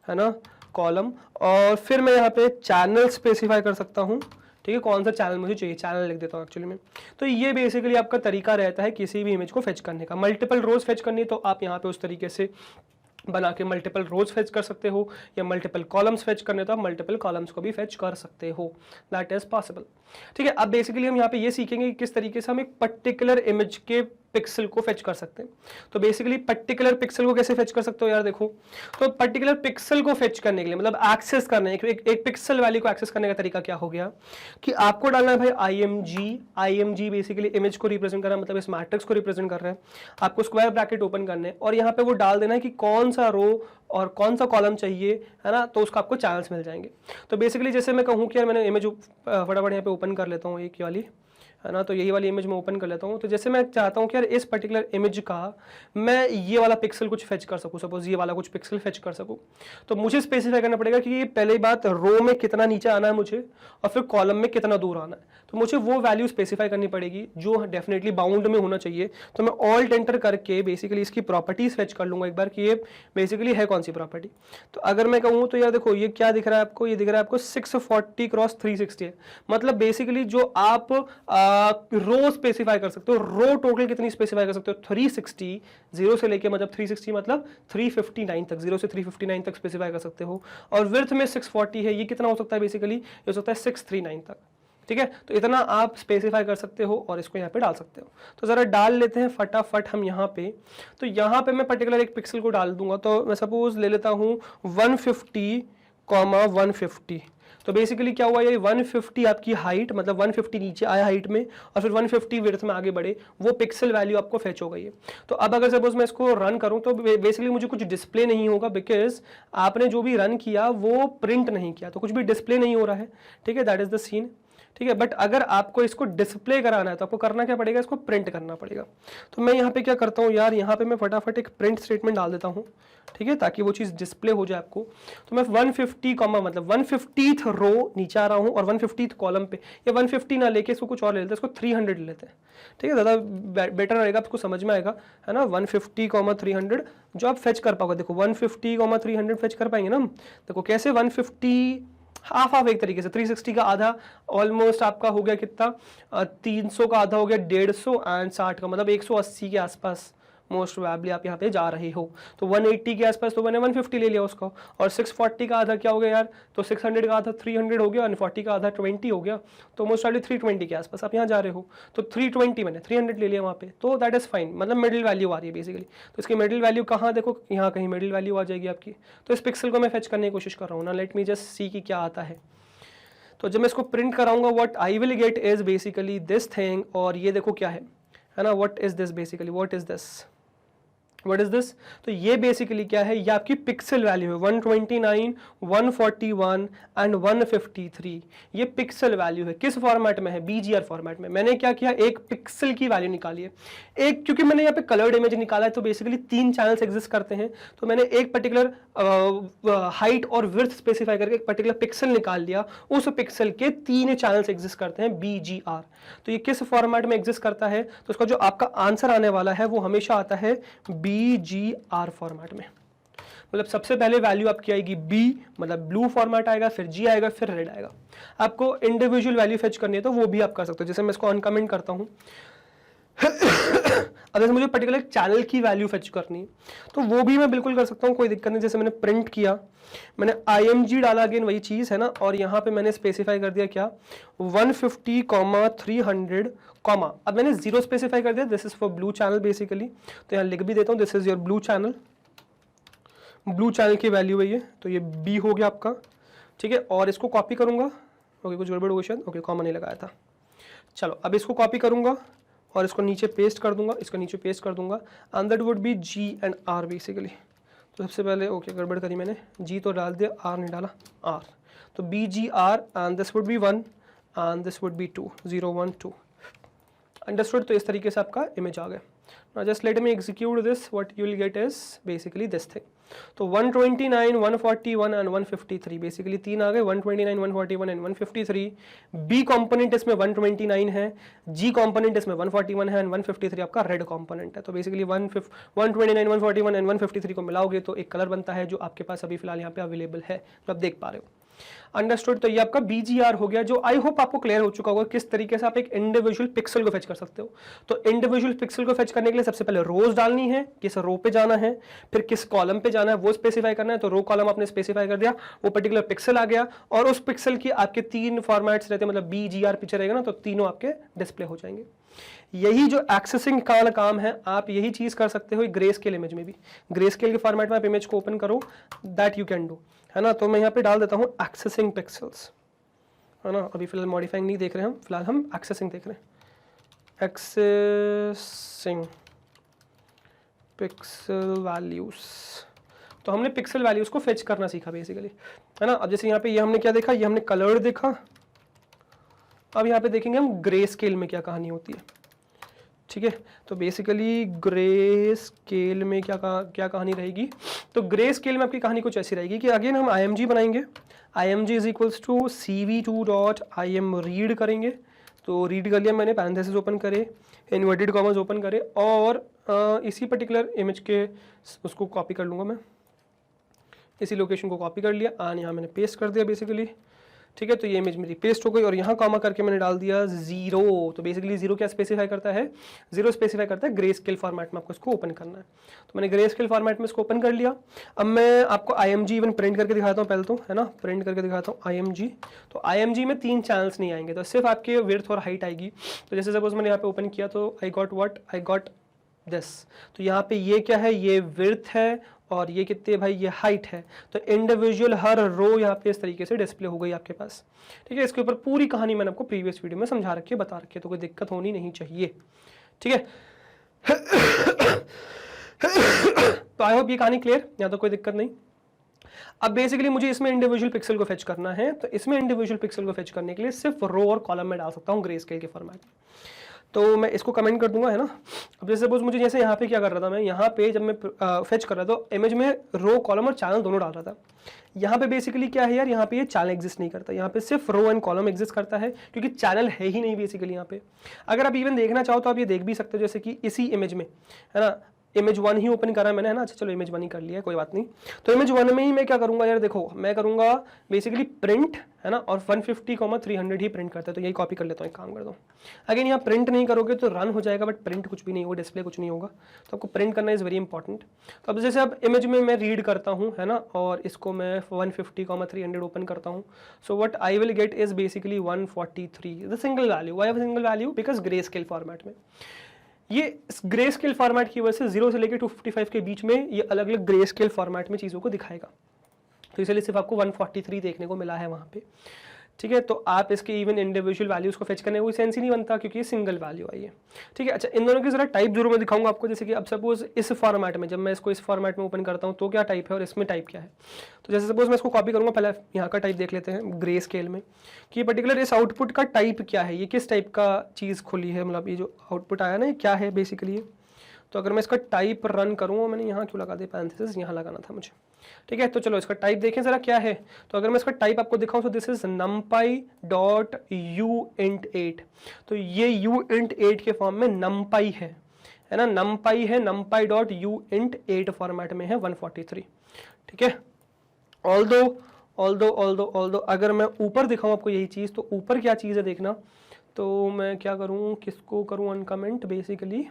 है ना, कॉलम, और फिर मैं यहाँ पे चैनल स्पेसिफाई कर सकता हूँ, ठीक है, कौन सा चैनल मुझे चाहिए, चैनल लिख देता हूँ एक्चुअली में। तो ये बेसिकली आपका तरीका रहता है किसी भी इमेज को फेच करने का। मल्टीपल रोज फेच करनी है तो आप यहाँ पे उस तरीके से बना के मल्टीपल रोज फेच कर सकते हो, या मल्टीपल कॉलम्स फेच करने तो आप मल्टीपल कॉलम्स को भी फेच कर सकते हो, दैट इज पॉसिबल, ठीक है। अब बेसिकली हम यहाँ पे ये सीखेंगे कि किस तरीके से हम एक पर्टिकुलर इमेज के पिक्सल को फेच कर सकते हैं। तो बेसिकली पर्टिकुलर पिक्सल को कैसे फेच कर सकते हो यार, देखो, तो पर्टिकुलर पिक्सल को फेच करने के लिए मतलब एक्सेस करने एक पिक्सल वैल्यू को एक्सेस करने का तरीका क्या हो गया कि आपको डालना है भाई IMG बेसिकली इमेज को रिप्रेजेंट कर रहा है, मतलब इस मैट्रिक्स को रिप्रेजेंट कर रहा है। आपको स्क्वायर ब्रैकेट ओपन करने हैं और यहाँ पे वो डाल देना है कि कौन सा रो और कौन सा कॉलम चाहिए, है ना, तो उसका आपको चैनल्स मिल जाएंगे। तो बेसिकली जैसे मैं कहूँ कि यार मैंने इमेज फटाफट यहाँ पे ओपन कर लेता हूँ एक वाली, है ना, तो यही वाली इमेज मैं ओपन कर लेता हूँ। तो जैसे मैं चाहता हूँ कि यार इस पर्टिकुलर इमेज का मैं ये वाला पिक्सल कुछ फेच कर सकूँ, सपोज ये वाला कुछ पिक्सल फेच कर सकूँ, तो मुझे स्पेसिफाई करना पड़ेगा कि ये पहली बात रो में कितना नीचे आना है मुझे, और फिर कॉलम में कितना दूर आना है। तो मुझे वो वैल्यू स्पेसिफाई करनी पड़ेगी जो डेफिनेटली बाउंड में होना चाहिए। तो मैं ऑल्ट एंटर करके बेसिकली इसकी प्रॉपर्टीज फेच कर लूँगा एक बार कि ये बेसिकली है कौन सी प्रॉपर्टी। तो अगर मैं कहूँ तो यार देखो ये क्या दिख रहा है आपको, ये दिख रहा है आपको 640 क्रॉस 360 है, मतलब बेसिकली जो आप रो स्पेसिफाई कर सकते हो, रो टोटल कितनी स्पेसिफाई कर सकते हो, 360, 0 से लेके मतलब 360 मतलब 359 तक, 0 से 359 तक स्पेसिफाई कर सकते हो। और विड्थ में 640 है, ये कितना हो सकता है बेसिकली, ये हो सकता है 639 तक, ठीक है, तो इतना आप स्पेसिफाई कर सकते हो और इसको यहाँ पे डाल सकते हो। तो ज़रा डाल लेते हैं फटाफट हम यहाँ पे। तो यहाँ पे मैं पर्टिकुलर एक पिक्सल को डाल दूंगा, तो मैं सपोज ले लेता हूँ 150,150। तो बेसिकली क्या हुआ, ये 150 आपकी हाइट, मतलब 150 नीचे आया हाइट में और फिर 150 विड्थ में आगे बढ़े, वो पिक्सल वैल्यू आपको फेच हो गई है। तो अब अगर सपोज मैं इसको रन करूं तो बेसिकली मुझे कुछ डिस्प्ले नहीं होगा, बिकॉज आपने जो भी रन किया वो प्रिंट नहीं किया, तो कुछ भी डिस्प्ले नहीं हो रहा है। ठीक है, दैट इज द सीन। ठीक है, बट अगर आपको इसको डिस्प्ले कराना है तो आपको करना क्या पड़ेगा, इसको प्रिंट करना पड़ेगा। तो मैं यहाँ पे क्या करता हूँ यार, यहाँ पे मैं फटाफट एक प्रिंट स्टेटमेंट डाल देता हूँ, ठीक है, ताकि वो चीज़ डिस्प्ले हो जाए आपको। तो मैं 150 कॉमा मतलब 150th रो नीचे आ रहा हूँ और 150th कॉलम पे, या 150 ना लेके इसको कुछ और ले लेते हैं, इसको 300 ले लेते हैं। ठीक है, ज़्यादा बेटर रहेगा, आपको समझ में आएगा, है ना। 150,300 जो आप फेच कर पाओगे, देखो 150,300 फेच कर पाएंगे ना हम। देखो कैसे, 150 हाफ एक तरीके से 360 का आधा ऑलमोस्ट आपका हो गया कितना, 300 का आधा हो गया 150 एंड 60 का मतलब 180 के आसपास मोस्ट प्रोबेबली आप यहाँ पे जा रहे हो। तो 180 के आसपास तो मैंने 150 ले लिया उसका, और 640 का आधा क्या हो गया यार, तो 600 का आधा 300 हो गया, 140 का आधा 20 हो गया, तो मोस्ट प्रोबेबली 320 के आसपास आप यहाँ जा रहे हो। तो 320 मैंने 300 ले लिया वहाँ पे, तो दैट इज फाइन, मतलब मिडिल वैल्यू आ रही है बेसिकली। तो इसकी मिडिल वैल्यू कहाँ, देखो यहाँ कहीं मिडिल वैल्यू आ जाएगी आपकी। तो इस पिक्सल को मैं फेच करने की कोशिश कर रहा हूँ ना, लेट मी जस्ट सी कि क्या आता है। तो जब मैं इसको प्रिंट कराऊंगा, what I will get is basically this thing, और ये देखो क्या है ना, what is this basically, what is this, what is this. तो ये बेसिकली क्या है, ये आपकी पिक्सल वैल्यू है 129, 141 एंड 153। ये पिक्सल वैल्यू है, किस फॉर्मेट में है, BGR फॉर्मेट में। मैंने क्या किया, एक पिक्सल की वैल्यू निकाली है। एक क्योंकि मैंने यहाँ पे कलर्ड इमेज निकाला है, तो बेसिकली 3 चैनल्स एग्जिस्ट करते हैं, तो मैंने एक पर्टिकुलर हाइट और विड्थ स्पेसिफाई करके एक पर्टिकुलर पिक्सल निकाल लिया। उस पिक्सल के 3 चैनल्स एग्जिस्ट करते हैं BGR। तो ये किस फॉर्मेट में एग्जिस्ट करता है, तो उसका जो आपका आंसर आने वाला है वो हमेशा आता है BGR फॉर्मेट में। मतलब सबसे पहले वैल्यू आपकी आएगी B, मतलब ब्लू फॉर्मेट आएगा, फिर G आएगा, फिर रेड आएगा। आपको इंडिविजुअल वैल्यू फेच करनी है तो वो भी आप कर सकते हो, जैसे मैं इसको अनकमेंट करता हूं। अगर मुझे पर्टिकुलर चैनल की वैल्यू फेच करनी है तो वो भी मैं बिल्कुल कर सकता हूँ, कोई दिक्कत नहीं। जैसे मैंने प्रिंट किया, मैंने IMG डाला, अगेन वही चीज़ है ना, और यहाँ पे मैंने स्पेसिफाई कर दिया क्या, 150,300 कॉमा, अब मैंने 0 स्पेसिफाई कर दिया, this is for blue channel basically. तो यहाँ लिख भी देता हूँ, this is your blue channel, blue channel की वैल्यू है ये, तो ये B हो गया आपका। ठीक है, और इसको कॉपी करूँगा, ओके कुछ गड़बड़ हुई शायद, ओके कॉमा नहीं लगाया था। चलो अब इसको कॉपी करूँगा और इसको नीचे पेस्ट कर दूंगा, इसको नीचे पेस्ट कर दूंगा, and that would be G and R basically. तो सबसे पहले ओके गड़बड़ करी मैंने, G तो डाल दिया, R नहीं डाला, R। तो BGR and this would be 1 and this would be 2, 0 1 2। Understood. तो इस तरीके से आपका इमेज आ गया। Now just let me execute this, what you will get is basically this thing. तो 129, 141 एंड 153 बेसिकली 3 आ गए, 129, 141 एंड 153। B कंपोनेंट इसमें 129 है, G कंपोनेंट इसमें 141 है एंड 153 आपका रेड कंपोनेंट है। तो बेसिकली 129, 141 एंड 153 को मिलाओगे तो एक कलर बनता है जो आपके पास अभी फिलहाल यहाँ पे अवेलेबल है, जो आप देख पा रहे हो। अंडरस्टूड। तो ये आपका BGR हो गया, जो आई होप आपको क्लियर हो चुका होगा किस तरीके से आप एक इंडिविजुअल पिक्सल को फेच कर सकते हो। तो इंडिविजुअल पिक्सल को फेच करने के लिए सबसे पहले रोज डालनी है, किस रो पे जाना है, फिर किस कॉलम पे जाना है वो स्पेसिफाई करना है। तो रो कॉलम आपने स्पेसिफाई कर दिया, वो पर्टिकुलर पिक्सल आ गया, और उस पिक्सल की आपके 3 फॉर्मेट्स रहते हैं, मतलब BGR पिक्चर रहेगा ना, तो तीनों आपके डिस्प्ले हो जाएंगे। यही जो एक्सेसिंग का काम है, आप यही चीज कर सकते हो ग्रे स्केल इमेज में भी। ग्रे स्केल के फॉर्मेट में आप इमेज को ओपन करो, दैट यू कैन डू, है ना। तो मैं यहाँ पे डाल देता हूँ एक्सेसिंग पिक्सल्स, है ना। अभी फिलहाल मॉडिफाइंग नहीं देख रहे हम, फिलहाल हम एक्सेसिंग देख रहे हैं। एक्सेसिंग पिक्सल वैल्यूज, तो हमने पिक्सल वैल्यूज को फेच करना सीखा बेसिकली, है ना। अब जैसे यहाँ पे ये हमने क्या देखा, ये हमने कलर देखा। अब यहाँ पे देखेंगे हम ग्रे स्केल में क्या कहानी होती है, ठीक है। तो बेसिकली ग्रे स्केल में क्या कहानी रहेगी। तो ग्रे स्केल में आपकी कहानी कुछ ऐसी रहेगी कि अगेन हम IMG बनाएंगे, IMG is equals to CV2.im read करेंगे। तो रीड कर लिया मैंने, पैरेंथेसिस ओपन करे, इन्वर्टेड कॉमर्स ओपन करे, और इसी पर्टिकुलर इमेज के उसको कॉपी कर लूँगा मैं, इसी लोकेशन को कॉपी कर लिया, यहाँ मैंने पेस्ट कर दिया बेसिकली। ठीक है, तो ये इमेज मेरी पेस्ट हो गई और यहाँ कॉमा करके मैंने डाल दिया 0। तो बेसिकली 0 क्या स्पेसिफाई करता है, 0 स्पेसिफाई करता है ग्रे स्केल फॉर्मेट में आपको इसको ओपन करना है। तो मैंने ग्रे स्केल फॉर्मेट में इसको ओपन कर लिया। अब मैं आपको IMG इवन प्रिंट करके दिखाता हूँ पहले तो, है ना, प्रिंट करके दिखाता हूँ IMG। तो IMG में 3 चैनल्स नहीं आएंगे, तो सिर्फ आपके विड्थ और हाइट आएगी। तो जैसे सपोज मैंने यहाँ पे ओपन किया तो आई गॉट दिस। तो यहाँ पे ये क्या है, ये विड्थ है और ये कितने भाई, ये हाइट है। तो इंडिविजुअल हर रो यहाँ पे इस तरीके से डिस्प्ले हो गई आपके पास। ठीक है, इसके ऊपर पूरी कहानी मैंने आपको प्रीवियस वीडियो में समझा रखी है, बता रखी है, तो कोई दिक्कत होनी नहीं चाहिए। ठीक है तो आई होप ये कहानी क्लियर, यहाँ तो कोई दिक्कत नहीं। अब बेसिकली मुझे इसमें इंडिविजुअल पिक्सल को फेच करना है, तो इसमें इंडिविजुअल पिक्सल को फेच करने के लिए सिर्फ रो और कॉलम में डाल सकता हूँ ग्रे स्केल के फॉर्मेट में। तो मैं इसको कमेंट कर दूंगा, है ना। अब जैसे सपोज मुझे, जैसे यहाँ पे क्या कर रहा था मैं, यहाँ पे जब मैं फेच कर रहा था तो इमेज में रो कॉलम और चैनल दोनों डाल रहा था। यहाँ पे बेसिकली क्या है यार, यहाँ पे ये चैनल एग्जिस्ट नहीं करता, यहाँ पे सिर्फ रो एंड कॉलम एग्जिस्ट करता है, क्योंकि चैनल है ही नहीं बेसिकली यहाँ पे। अगर आप इवन देखना चाहो तो आप ये देख भी सकते हो, जैसे कि इसी इमेज में, है ना, इमेज 1 ही ओपन करा है मैंने, है ना। अच्छा चलो इमेज 1 ही कर लिया है, कोई बात नहीं। तो इमेज 1 में ही मैं क्या करूंगा यार, देखो मैं करूंगा बेसिकली प्रिंट, है ना, और 150,300 ही प्रिंट करता है, तो यही कॉपी कर लेता हूँ, एक काम करता हूँ। अगेन यहाँ प्रिंट नहीं करोगे तो रन हो जाएगा, बट प्रिंट कुछ भी नहीं होगा, डिस्प्ले कुछ नहीं होगा, तो आपको प्रिंट करना इज़ वेरी इंपॉर्टेंट। तो अब जैसे अब इमेज में मैं रीड करता हूँ, है ना, और इसको मैं 150,300 ओपन करता हूँ। So what I will get is basically 143 the single value. Why single value? Because grey scale format में ये ग्रे स्केल फॉर्मेट की वजह से 0 से लेकर 255 के बीच में ये अलग अलग ग्रे स्केल फॉर्मेट में चीज़ों को दिखाएगा, तो इसलिए सिर्फ आपको 143 देखने को मिला है वहाँ पे। ठीक है, तो आप इसके इवन इंडिविजुअल वैल्यूज़ को फेच करने का कोई सेंस ही नहीं बनता, क्योंकि ये सिंगल वैल्यू आई है। ठीक है, अच्छा इन दोनों की जरा टाइप जरूर मैं दिखाऊंगा आपको। जैसे कि अब सपोज इस फॉर्मेट में, जब मैं इसको इस फॉर्मेट में ओपन करता हूँ तो क्या टाइप है और इसमें टाइप क्या है। तो जैसे सपोज मैं इसको कॉपी करूँगा, पहले यहाँ का टाइप देख लेते हैं ग्रे स्केल में, कि ये पर्टिकुलर इस आउटपुट का टाइप क्या है, ये किस टाइप का चीज़ खुली है, मतलब ये जो आउटपुट आया ना, ये क्या है बेसिकली। तो अगर मैं इसका टाइप रन करूँ, मैंने यहाँ क्यों लगा दिया पैरेंथेसिस, यहाँ लगाना था मुझे। ठीक है, तो चलो इसका टाइप देखें जरा क्या है। तो अगर मैं इसका टाइप आपको दिखाऊं तो this is numpy dot uint8। तो ये uint8 के फॉर्म में numpy है ना, numpy है, numpy डॉट uint8 फॉर्मेट में है 143। ठीक है, ऑल्दो अगर मैं ऊपर दिखाऊं आपको यही चीज़, तो ऊपर क्या चीज़ है देखना। तो मैं क्या करूं, किसको करूं uncomment, basically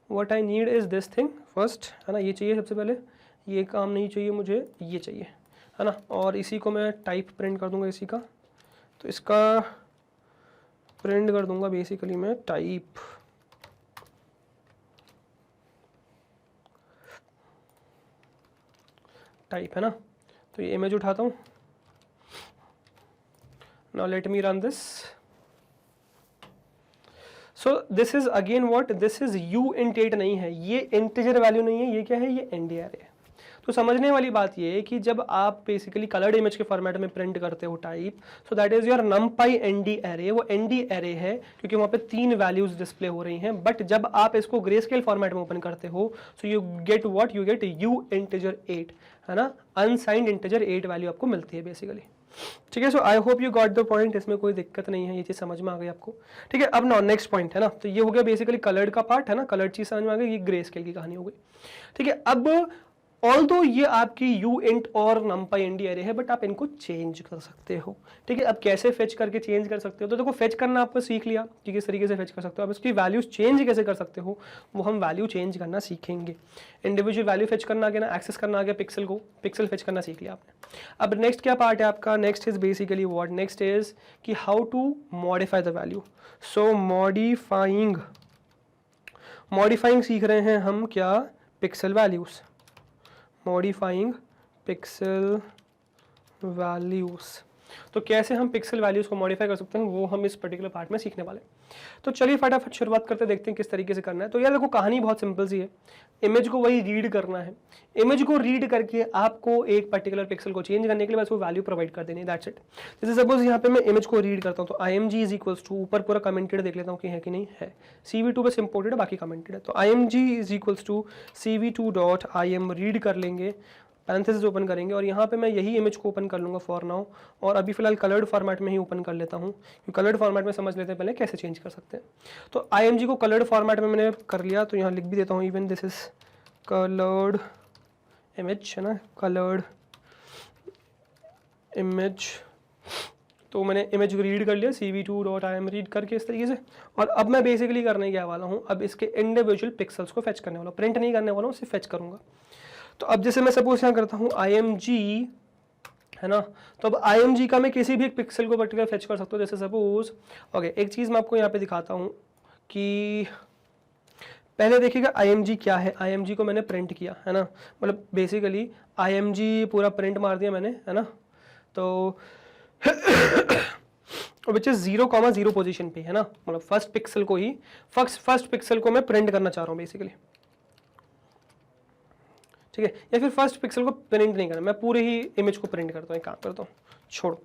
what I need is this thing first, है ना। ये चाहिए सबसे पहले, ये काम नहीं चाहिए मुझे, ये चाहिए, है ना। और इसी को मैं टाइप प्रिंट कर दूंगा इसी का, तो इसका प्रिंट कर दूंगा बेसिकली मैं टाइप। है ना, तो ये इमेज उठाता हूँ। Now let me run this. So this is again what, this is uint8 नहीं है, ये इंटीजर वैल्यू नहीं है, ये क्या है, ये nd array है। तो समझने वाली बात ये है कि जब आप बेसिकली कलर्ड इमेज के फॉर्मेट में प्रिंट करते हो type, so that is your numpy nd array। वो nd array है क्योंकि वहाँ पे 3 वैल्यूज डिस्प्ले हो रही हैं। बट जब आप इसको ग्रे स्केल फॉर्मेट में ओपन करते हो, so you get what, you get uint8, है ना, अनसाइंड इंटीजर 8 वैल्यू आपको मिलती है बेसिकली। ठीक है, so I hope you got the point, इसमें कोई दिक्कत नहीं है, ये चीज़ समझ में आ गई आपको। ठीक है, अब ना नेक्स्ट पॉइंट, है ना, तो ये हो गया बेसिकली कलर्ड का पार्ट, है ना, कलर्ड चीज़ समझ में आ गई, ये ग्रे स्केल की कहानी हो गई। ठीक है, अब ऑल्दो ये आपकी uint और numpy nd array है, बट आप इनको चेंज कर सकते हो। ठीक है, अब कैसे फेच करके चेंज कर सकते हो, तो देखो फेच करना आपको सीख लिया कि किस तरीके से फेच कर सकते हो। अब इसकी वैल्यूज चेंज कैसे कर सकते हो, वो हम वैल्यू चेंज करना सीखेंगे। इंडिविजुअल वैल्यू फेच करना आ गया ना, एक्सेस करना आ गया पिक्सल को, पिक्सल फेच करना सीख लिया आपने। अब नेक्स्ट क्या पार्ट है आपका, next is basically what, next is कि how to modify the value. So modifying सीख रहे हैं हम क्या, pixel values, modifying pixel values. तो कैसे हम पिक्सल वैल्यूज को मॉडिफाई कर सकते हैं, वो हम इस पर्टिकुलर पार्ट में सीखने वाले। तो चलिए फटाफट शुरुआत करते, देखते हैं किस तरीके से करना है। तो यार देखो कहानी बहुत सिंपल सी है, इमेज को वही रीड करना है। इमेज को रीड करके आपको एक पर्टिकुलर पिक्सल को चेंज करने के लिए बस वो वैल्यू प्रोवाइड कर देनी है, दैट्स इट। जैसे सपोज यहाँ पे मैं इमेज को रीड करता हूँ, तो img इज इक्वल्स टू, ऊपर पूरा कमेंटेड देख लेता हूँ कि है कि नहीं है, cv2 बस इंपोर्टेड है, बाकी कमेंटेड है। तो img is equals to cv2 dot im read कर लेंगे, पैरेंथेसिस ओपन करेंगे, और यहाँ पे मैं यही इमेज को ओपन कर लूँगा फॉर नाउ, और अभी फिलहाल कलर्ड फॉर्मेट में ही ओपन कर लेता हूँ, क्योंकि कलर्ड फॉर्मेट में समझ लेते हैं पहले कैसे चेंज कर सकते हैं। तो img को कलर्ड फॉर्मेट में मैंने कर लिया, तो यहाँ लिख भी देता हूँ, even this is coloured image, है ना, कलर्ड इमेज तो मैंने इमेज रीड कर लिया cv2.im रीड करके इस तरीके से, और अब मैं बेसिकली करने क्या वाला हूँ, अब इसके इंडिविजुअल पिक्सल्स को फेच करने वाला हूँ, प्रिंट नहीं करने वाला हूँ, सिर्फ फेच करूँगा। तो अब जैसे मैं सपोज यहाँ करता हूँ img, है ना, तो अब img का मैं किसी भी एक पिक्सल को पर्टिकुलर फेच कर सकता हूँ। जैसे सपोज ओके, एक चीज़ मैं आपको यहाँ पे दिखाता हूँ कि पहले देखिएगा img क्या है। img को मैंने प्रिंट किया, है ना, मतलब बेसिकली img पूरा प्रिंट मार दिया मैंने, है ना, तो विच इज 0,0 पोजीशन पे, है ना, मतलब फर्स्ट पिक्सल को ही फर्स्ट पिक्सल को मैं प्रिंट करना चाह रहा हूँ बेसिकली, ठीक है, या फिर फर्स्ट पिक्सल को प्रिंट नहीं करना, मैं पूरे ही इमेज को प्रिंट करता हूँ। एक काम करता हूँ, छोड़ो,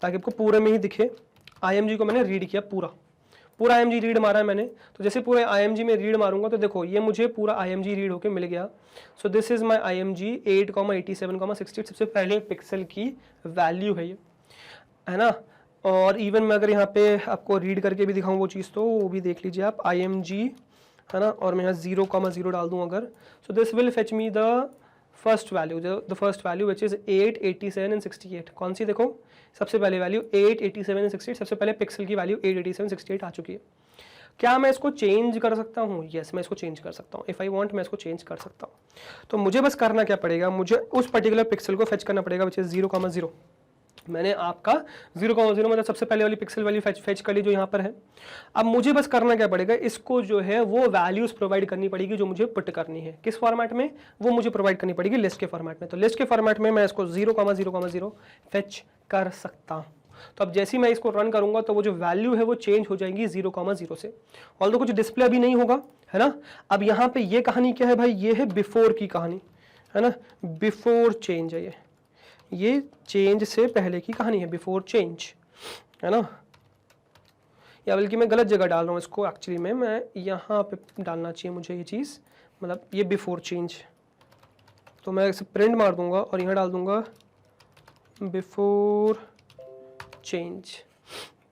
ताकि आपको पूरे में ही दिखे। img को मैंने रीड किया, पूरा img रीड मारा है मैंने, तो जैसे पूरे img में रीड मारूंगा तो देखो ये मुझे पूरा img रीड होके मिल गया। So this is my img 8,87,68 सबसे पहले पिक्सल की वैल्यू है ये, है ना। और इवन मैं अगर यहाँ पे आपको रीड करके भी दिखाऊं वो चीज़, तो वो भी देख लीजिए आप, img, है ना, और मैं यहाँ 0,0 डाल दूँ अगर, so this will fetch me the first value, the first value which is 8, 87 and 68। कौन सी देखो, सबसे पहले वैल्यू 8, 87 एंड 68, सबसे पहले पिक्सल की वैल्यू 8, 87, 68 आ चुकी है। क्या मैं इसको चेंज कर सकता हूँ? यस, मैं इसको चेंज कर सकता हूँ। इफ़ आई वांट मैं इसको चेंज कर सकता हूँ। तो मुझे बस करना क्या पड़ेगा, मुझे उस पर्टिकुलर पिक्सल को फेच करना पड़ेगा विच इज 0,0। मैंने आपका 0,0 मतलब सबसे पहले वाली पिक्सल वैल्यू फेच कर ली जो यहाँ पर है। अब मुझे बस करना क्या पड़ेगा, इसको जो है वो वैल्यूज प्रोवाइड करनी पड़ेगी जो मुझे पुट करनी है। किस फॉर्मेट में? वो मुझे प्रोवाइड करनी पड़ेगी लिस्ट के फॉर्मेट में। तो लिस्ट के फॉर्मेट में मैं इसको 0,0,0 फेच कर सकता हूँ। तो अब जैसे ही मैं इसको रन करूंगा तो वो जो वैल्यू है वो चेंज हो जाएंगी 0,0 से। ऑल्दो कुछ डिस्प्ले अभी नहीं होगा, है ना। अब यहाँ पे ये कहानी क्या है भाई, ये है बिफोर की कहानी, है ना, बिफोर चेंज है ये चेंज से पहले की कहानी है, बिफोर चेंज, है ना। या बल्कि मैं गलत जगह डाल रहा हूँ इसको, एक्चुअली में मैं यहाँ पे डालना चाहिए मुझे ये चीज़, मतलब ये बिफोर चेंज। तो मैं इसे प्रिंट मार दूंगा और यहाँ डाल दूंगा बिफोर चेंज,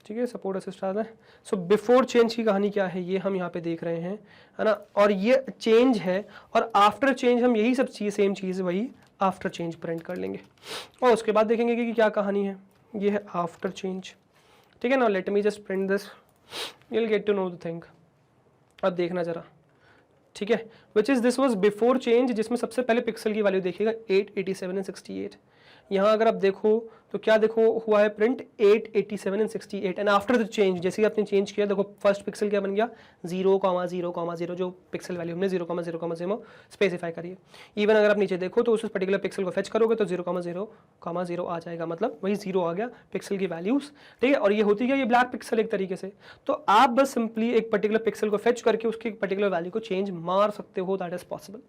ठीक है, सपोर्ट असिस्ट आता है। सो बिफोर चेंज की कहानी क्या है ये हम यहाँ पे देख रहे हैं, है ना। और ये चेंज है, और आफ्टर चेंज हम यही सब चीज़ सेम चीज़ वही आफ्टर चेंज प्रिंट कर लेंगे, और उसके बाद देखेंगे कि क्या कहानी है। ये है आफ्टर चेंज, ठीक है ना। Let me just print this, you will get to know the thing. अब देखना जरा, ठीक है, which is this was before change, जिसमें सबसे पहले पिक्सल की वैल्यू देखिएगा 8, 87 एंड 68। यहाँ अगर आप देखो तो क्या देखो हुआ है print 8, 87 and 68। And after the change, जैसे ही आपने चेंज किया देखो फर्स्ट पिक्सल क्या बन गया 0,0,0, जो पिक्सल वैल्यू हमने 0,0,0 स्पेसिफाई करी है। इवन अगर आप नीचे देखो तो उस पर्टिकुलर पिक्सल को फेच करोगे तो 0,0,0 आ जाएगा, मतलब वही 0 आ गया पिक्सल की वैल्यूज, ठीक है। और ये होती है ये ब्लैक पिक्सल एक तरीके से। तो आप बस सिंपली एक पर्टिकुलर पिक्सल को फेच करके उसकी पर्टिकुलर वैल्यू को चेंज मार सकते हो, दैट इज पॉसिबल,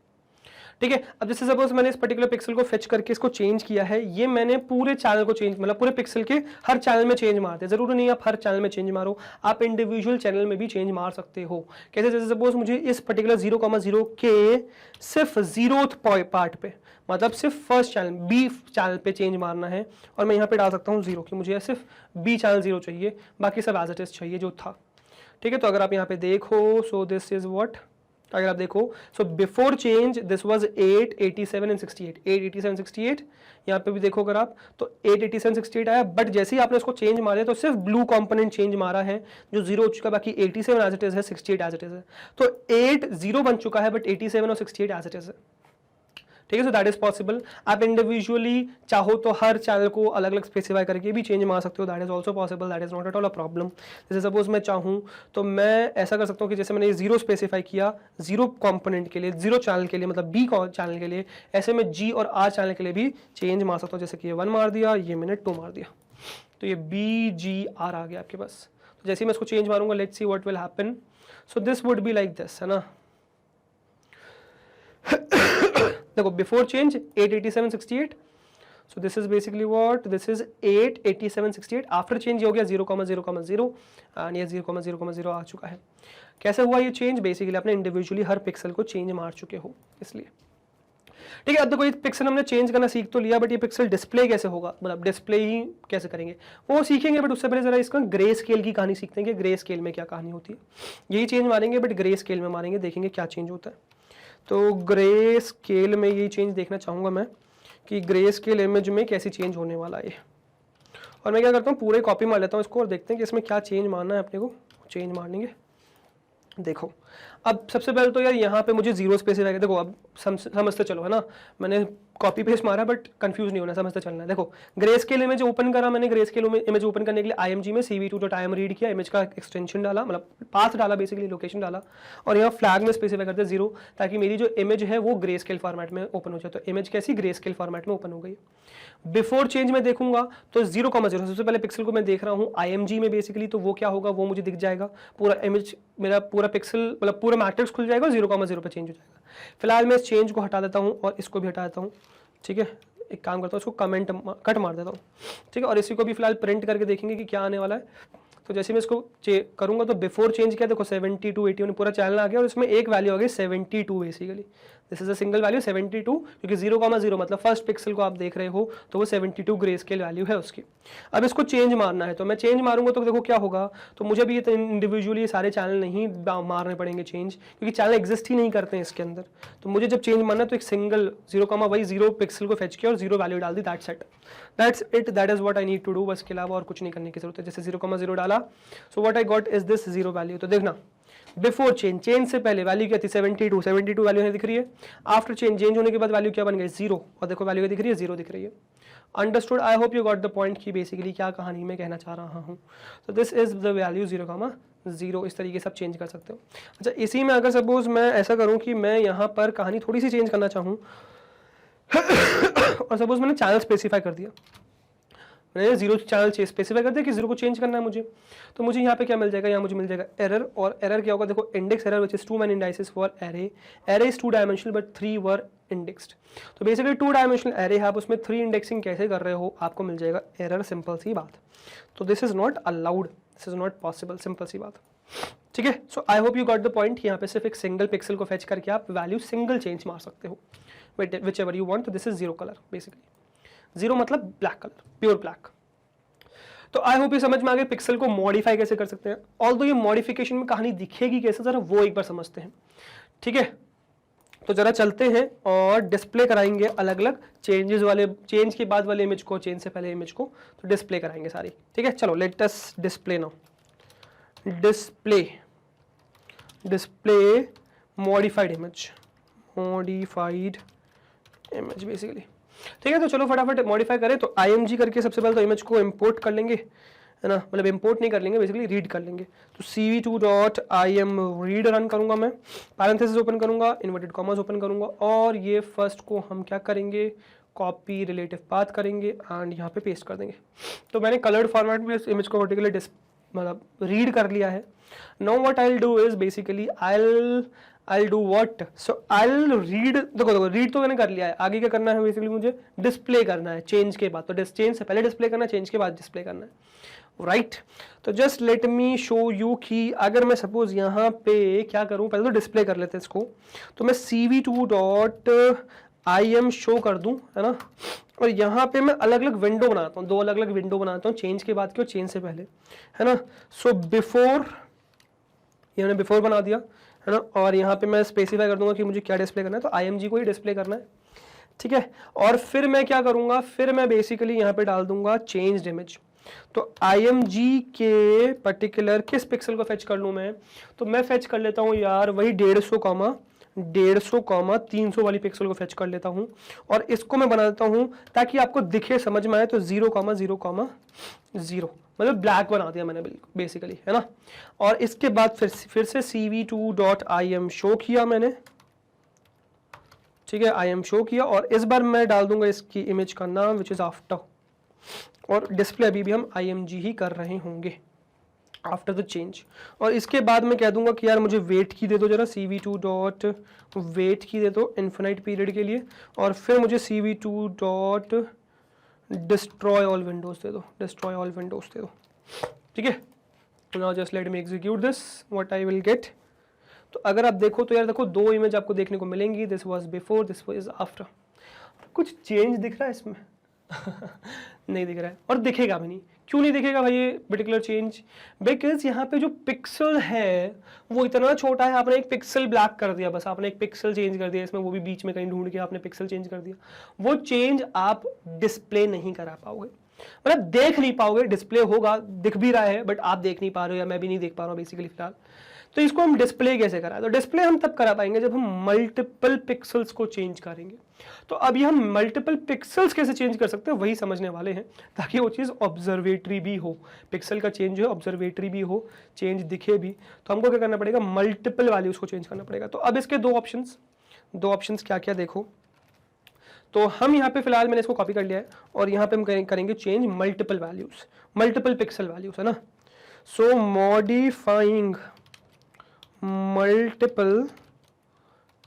ठीक है। अब जैसे सपोज मैंने इस पर्टिकुलर पिक्सल को फेच करके इसको चेंज किया है, ये मैंने पूरे चैनल को चेंज, मतलब पूरे पिक्सल के हर चैनल में चेंज मारते हैं। जरूरी नहीं आप हर चैनल में चेंज मारो, आप इंडिविजुअल चैनल में भी चेंज मार सकते हो। कैसे? जैसे सपोज मुझे इस पर्टिकुलर 0,0 के सिर्फ 0th पार्ट पे, मतलब सिर्फ फर्स्ट चैनल बी चैनल पे चेंज मारना है, और मैं यहाँ पे डाल सकता हूँ 0 कि मुझे सिर्फ बी चैनल 0 चाहिए, बाकी सब एज इट इज चाहिए जो था, ठीक है। तो अगर आप यहाँ पे देखो, सो दिस इज व्हाट, अगर आप देखो so before change this was 8, 87 and 68, 8, 87, 68। यहाँ पे भी देखो अगर आप तो 8, 87, 68 आया, बट जैसे ही आपने उसको चेंज मारा तो सिर्फ ब्लू कंपोनेंट चेंज मारा है जो 0 हो चुका, बाकी 87 एज इट इज है, 68 एज इट इज है। तो 8 0 बन चुका है, बट 87 और 68 एज इट इज है, ठीक है। So that is possible. आप इंडिविजुअली चाहो तो हर चैनल को अलग अलग स्पेसिफाई करके भी चेंज मार सकते हो, that is also possible, that is not at all a problem. जैसे सपोज मैं चाहूँ तो मैं ऐसा कर सकता हूँ कि जैसे मैंने 0 स्पेसिफाई किया 0 कंपोनेंट के लिए, 0 चैनल के लिए, मतलब बी चैनल के लिए, ऐसे में जी और आर चैनल के लिए भी चेंज मार सकता हूँ। जैसे कि ये 1 मार दिया, ये मैंने 2 मार दिया, तो ये BGR आ गया आपके पास। तो जैसे ही मैं इसको चेंज मारूंगा, let's see what will happen. So this would be like this, है ना। देखो before change 8, 87, 68, so this is basically what, this is 8, 87, 68। After change हो गया 0,0,0 एंड ये 0,0,0 आ चुका है। कैसे हुआ ये चेंज? बेसिकली आपने इंडिविजुअली हर पिक्सल को चेंज मार चुके हो, इसलिए, ठीक है। अब देखो ये पिक्सल हमने चेंज करना सीख तो लिया, बट ये पिक्सल डिस्प्ले कैसे होगा, मतलब डिस्प्ले ही कैसे करेंगे वो सीखेंगे। बट उससे पहले जरा इसका ग्रे स्केल की कहानी सीखते हैं कि ग्रे स्केल में क्या कहानी होती है। यही चेंज मारेंगे बट ग्रे स्केल में मारेंगे, देखेंगे क्या चेंज होता है। तो ग्रे स्केल में यही चेंज देखना चाहूँगा मैं कि ग्रे स्केल इमेज में कैसे चेंज होने वाला है। और मैं क्या करता हूँ पूरे कॉपी मार लेता हूँ इसको और देखते हैं कि इसमें क्या चेंज मारना है अपने को। चेंज मारेंगे, देखो अब सबसे पहले तो यार यहाँ पे मुझे जीरो स्पेसिफाई, देखो अब समझते चलो है ना, मैंने कॉपी पेस्ट मारा बट कंफ्यूज नहीं होना, समझते चलना है। देखो ग्रे स्केल इमेज ओपन करा मैंने, ग्रे स्केल इमेज ओपन करने के लिए IMG में CV2.im रीड किया, इमेज का एक्सटेंशन डाला, मतलब पाथ डाला, बेसिकली लोकेशन डाला, और यहाँ फ्लैग में स्पेसिफाई करते 0 ताकि मेरी जो इमेज है वो ग्रे स्केल फॉर्मेट में ओपन हो जाए। तो इमेज कैसी ग्रे स्केल फॉर्मेट में ओपन हो गई। बिफोर चेंज में देखूंगा तो 0,0 सबसे पहले पिक्सल को मैं देख रहा हूँ IMG में बेसिकली, तो वो क्या होगा वो मुझे दिख जाएगा, पूरा इमेज मेरा पूरा पिक्सल मतलब पूरा मैट्रिक्स खुल जाएगा, 0,0 पे चेंज हो जाएगा। फिलहाल मैं इस चेंज को हटा देता हूँ और इसको भी हटा देता हूँ, ठीक है। एक काम करता हूँ, इसको कट मार देता हूँ, ठीक है। और इसी को भी फिलहाल प्रिंट करके देखेंगे कि क्या आने वाला है। तो जैसे मैं इसको करूंगा तो बिफोर चेंज किया, देखो 72 81 पूरा चैनल आ गया और इसमें एक वैल्यू आ गई 72 basically. This is a single value 72, क्योंकि 0,0 मतलब फर्स्ट पिक्सल को आप देख रहे हो तो वो 72 ग्रे स्केल वैल्यू है उसकी। अब इसको चेंज मारना है, तो मैं चेंज मारूंगा तो देखो क्या होगा। तो मुझे भी ये इंडिविजुअली सारे चैनल नहीं मारने पड़ेंगे चेंज, क्योंकि चैनल एग्जिस्ट ही नहीं करते हैं इसके अंदर। तो मुझे जब चेंज मारना है तो एक सिंगल 0,0 पिक्सल को फेच किया और 0 वैल्यू डाल दी, that's it, that is what I need to do. बस के अलावा और कुछ नहीं करने की जरूरत है। जैसे 0,0 डाला, so what I got is this 0 value. तो देखना बिफोर चेंज से पहले वैल्यू क्या थी 72 वैल्यू है दिख रही है। आफ्टर चेंज होने के बाद वैल्यू क्या बन गई 0, और देखो वैल्यू दिख रही है 0 दिख रही है। Understood, I hope you got the point की बेसिकली क्या कहानी मैं कहना चाह रहा हूँ। तो दिस इज द वैल्यू 0,0, इस तरीके से आप चेंज कर सकते हो। अच्छा, इसी में अगर सपोज मैं ऐसा करूँ कि मैं यहाँ पर कहानी थोड़ी सी चेंज करना चाहूँ और सपोज मैंने चैनल स्पेसिफाई कर दिया, मैंने 0 चैनल स्पेसिफाई कर दिया कि 0 को चेंज करना है मुझे, तो मुझे यहाँ पे क्या मिल जाएगा, यहाँ मुझे मिल जाएगा एरर। और एरर क्या होगा, देखो index error which is 2 man indices for array is 2 dimensional but 3 were indexed. तो बेसिकली 2 डायमेंशनल एरे है, आप उसमें 3 इंडेक्सिंग कैसे कर रहे हो, आपको मिल जाएगा एरर, सिंपल सी बात। तो this is not allowed, this is not possible, simple सी बात, ठीक है। So I hope you got the point. यहाँ पे सिर्फ एक सिंगल पिक्सल को फेच करके आप वैल्यू सिंगल चेंज मार सकते हो विच एवर यू वांट। तो दिस इज 0 कलर बेसिकली, 0 मतलब ब्लैक कलर, प्योर ब्लैक। तो आई होप ये समझ में आ गए पिक्सल को मॉडिफाई कैसे कर सकते हैं। ऑल्दो ये मॉडिफिकेशन में कहानी दिखेगी कैसे, जरा वो एक बार समझते हैं, ठीक है। तो जरा चलते हैं और डिस्प्ले कराएंगे अलग अलग चेंजेस वाले, चेंज के बाद वाले इमेज को, चेंज से पहले इमेज को, तो डिस्प्ले कराएंगे सारी, ठीक है। चलो let us display now, display modified image basically, ठीक है। तो चलो फटाफट मॉडिफाई करें। तो IMG करके सबसे पहले तो इमेज को इंपोर्ट कर लेंगे, है ना, मतलब इंपोर्ट नहीं कर लेंगे, बेसिकली रीड कर लेंगे। तो CV2.im रीड रन करूंगा मैं, पैरेंथेसिस ओपन करूंगा, इन्वर्टेड कॉमास ओपन करूंगा, और ये फर्स्ट को हम क्या करेंगे, कॉपी रिलेटिव पाथ करेंगे एंड यहाँ पे पेस्ट कर देंगे। तो मैंने कलर्ड फॉर्मेट में इस इमेज को वर्टिकली मतलब रीड कर लिया है। Now what I will do is basically I'll do what? So I'll read, देखो रीड तो मैंने कर लिया है, आगे क्या करना है बेसिकली मुझे डिस्प्ले करना है चेंज के बाद। तो चेंज से पहले डिस्प्ले करना है, चेंज के बाद डिस्प्ले करना है, राइट। तो just let me show you कि अगर मैं सपोज यहाँ पे क्या करूँ, पहले तो डिस्प्ले कर लेते हैं इसको। तो मैं CV2.im शो कर दूँ, है ना, और यहाँ पे मैं अलग अलग विंडो बनाता हूँ, 2 अलग अलग विंडो बनाता हूँ, चेंज के बाद की और चेंज से पहले, है ना। सो बिफोर, ये मैंने बिफोर बना दिया, है ना, और यहाँ पे मैं स्पेसिफाई कर दूंगा कि मुझे क्या डिस्प्ले करना है, तो IMG को ही डिस्प्ले करना है, ठीक है। और फिर मैं क्या करूंगा, फिर मैं बेसिकली यहाँ पे डाल दूंगा चेंज्ड इमेज। तो IMG के पर्टिकुलर किस पिक्सल को फेच कर लूँ मैं, तो मैं फेच कर लेता हूँ यार वही 150, 300 वाली पिक्सल को फेच कर लेता हूँ, और इसको मैं बना देता हूँ ताकि आपको दिखे, समझ में आए। तो 0,0,0 मतलब ब्लैक बना दिया मैंने बेसिकली, है ना। और इसके बाद फिर से CV2.im शो किया मैंने, ठीक है, IM शो किया, और इस बार मैं डाल दूंगा इसकी इमेज का नाम विच इज आफ्टर, और डिस्प्ले अभी भी हम IMG ही कर रहे होंगे आफ्टर द चेंज। और इसके बाद मैं कह दूंगा कि यार मुझे वेट की दे दो जरा, CV2.wait की दे दो इन्फिनाइट पीरियड के लिए, और फिर मुझे CV2.destroy all windows दे दो, ठीक है। Now just let me execute this, what I will gate. तो अगर आप देखो तो यार देखो 2 इमेज आपको देखने को मिलेंगी, this was before, this was after. कुछ चेंज दिख रहा है इसमें नहीं दिख रहा है, और दिखेगा भी नहीं। क्यों नहीं दिखेगा भाई ये पर्टिकुलर चेंज, बिकॉज यहाँ पे जो पिक्सल है वो इतना छोटा है, आपने एक पिक्सल ब्लैक कर दिया, बस आपने एक पिक्सल चेंज कर दिया इसमें, वो भी बीच में कहीं ढूंढ के आपने पिक्सल चेंज कर दिया। वो चेंज आप डिस्प्ले नहीं करा पाओगे। मतलब देख नहीं पाओगे, डिस्प्ले होगा, दिख भी रहा है बट आप देख नहीं पा रहे हो या मैं भी नहीं देख पा रहा हूँ बेसिकली फिलहाल। तो इसको हम डिस्प्ले कैसे कराएं? तो डिस्प्ले हम तब करा पाएंगे जब हम मल्टीपल पिक्सल्स को चेंज करेंगे। तो अभी हम मल्टीपल पिक्सल्स कैसे चेंज कर सकते हैं वही समझने वाले हैं, ताकि वो चीज़ ऑब्जर्वेटरी भी हो, पिक्सल का चेंज जो है ऑब्जर्वेटरी भी हो, चेंज दिखे भी। तो हमको क्या करना पड़ेगा, मल्टीपल वैल्यूज को चेंज करना पड़ेगा। तो अब इसके दो ऑप्शंस क्या क्या देखो। तो हम यहाँ पे फिलहाल मैंने इसको कॉपी कर लिया है और यहाँ पे हम करेंगे change multiple values, multiple pixel values, है ना। सो मॉडिफाइंग मल्टीपल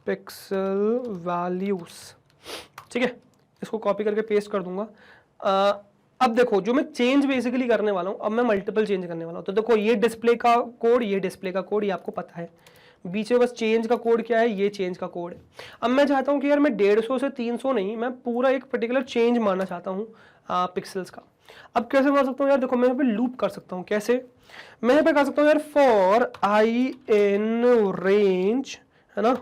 पिक्सल वैल्यूज, ठीक है। इसको कॉपी करके पेस्ट कर दूंगा। अब देखो जो मैं चेंज बेसिकली करने वाला हूँ, अब मैं मल्टीपल चेंज करने वाला हूँ। तो देखो ये डिस्प्ले का कोड, ये डिस्प्ले का कोड, ये आपको पता है। बीच में बस चेंज का कोड क्या है, ये चेंज का कोड है। अब मैं चाहता हूँ कि यार मैं 150 से 300 नहीं, मैं पूरा एक पर्टिकुलर चेंज मानना चाहता हूँ पिक्सल्स का। अब कैसे मान सकता हूँ यार, देखो मैं यहाँ पे लूप कर सकता हूँ। कैसे? मैं यहाँ पे कर सकता हूँ यार, फॉर आई इन रेंज, है ना,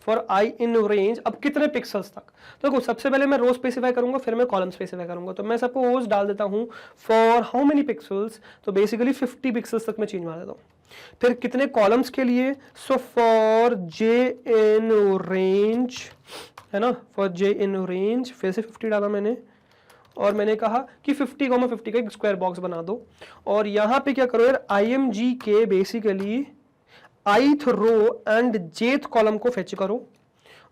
फॉर आई इन रेंज। अब कितने पिक्सल्स तक? तो देखो सबसे पहले मैं रो स्पेसिफाई करूंगा, फिर मैं कॉलम स्पेसिफाई करूंगा। तो मैं सपोज डाल देता हूँ फॉर हाउ मेनी पिक्सल्स, तो बेसिकली 50 पिक्सल्स तक मैं चेंज मार देता हूँ। फिर कितने कॉलम्स के लिए? So for J in range, है ना, फॉर जे इन रेंज, फिर से 50 डाला मैंने और मैंने कहा कि 50,50 का एक स्क्वायर बॉक्स बना दो। और यहाँ पे क्या करो यार, IMG के basically ith row and jth column को फेच करो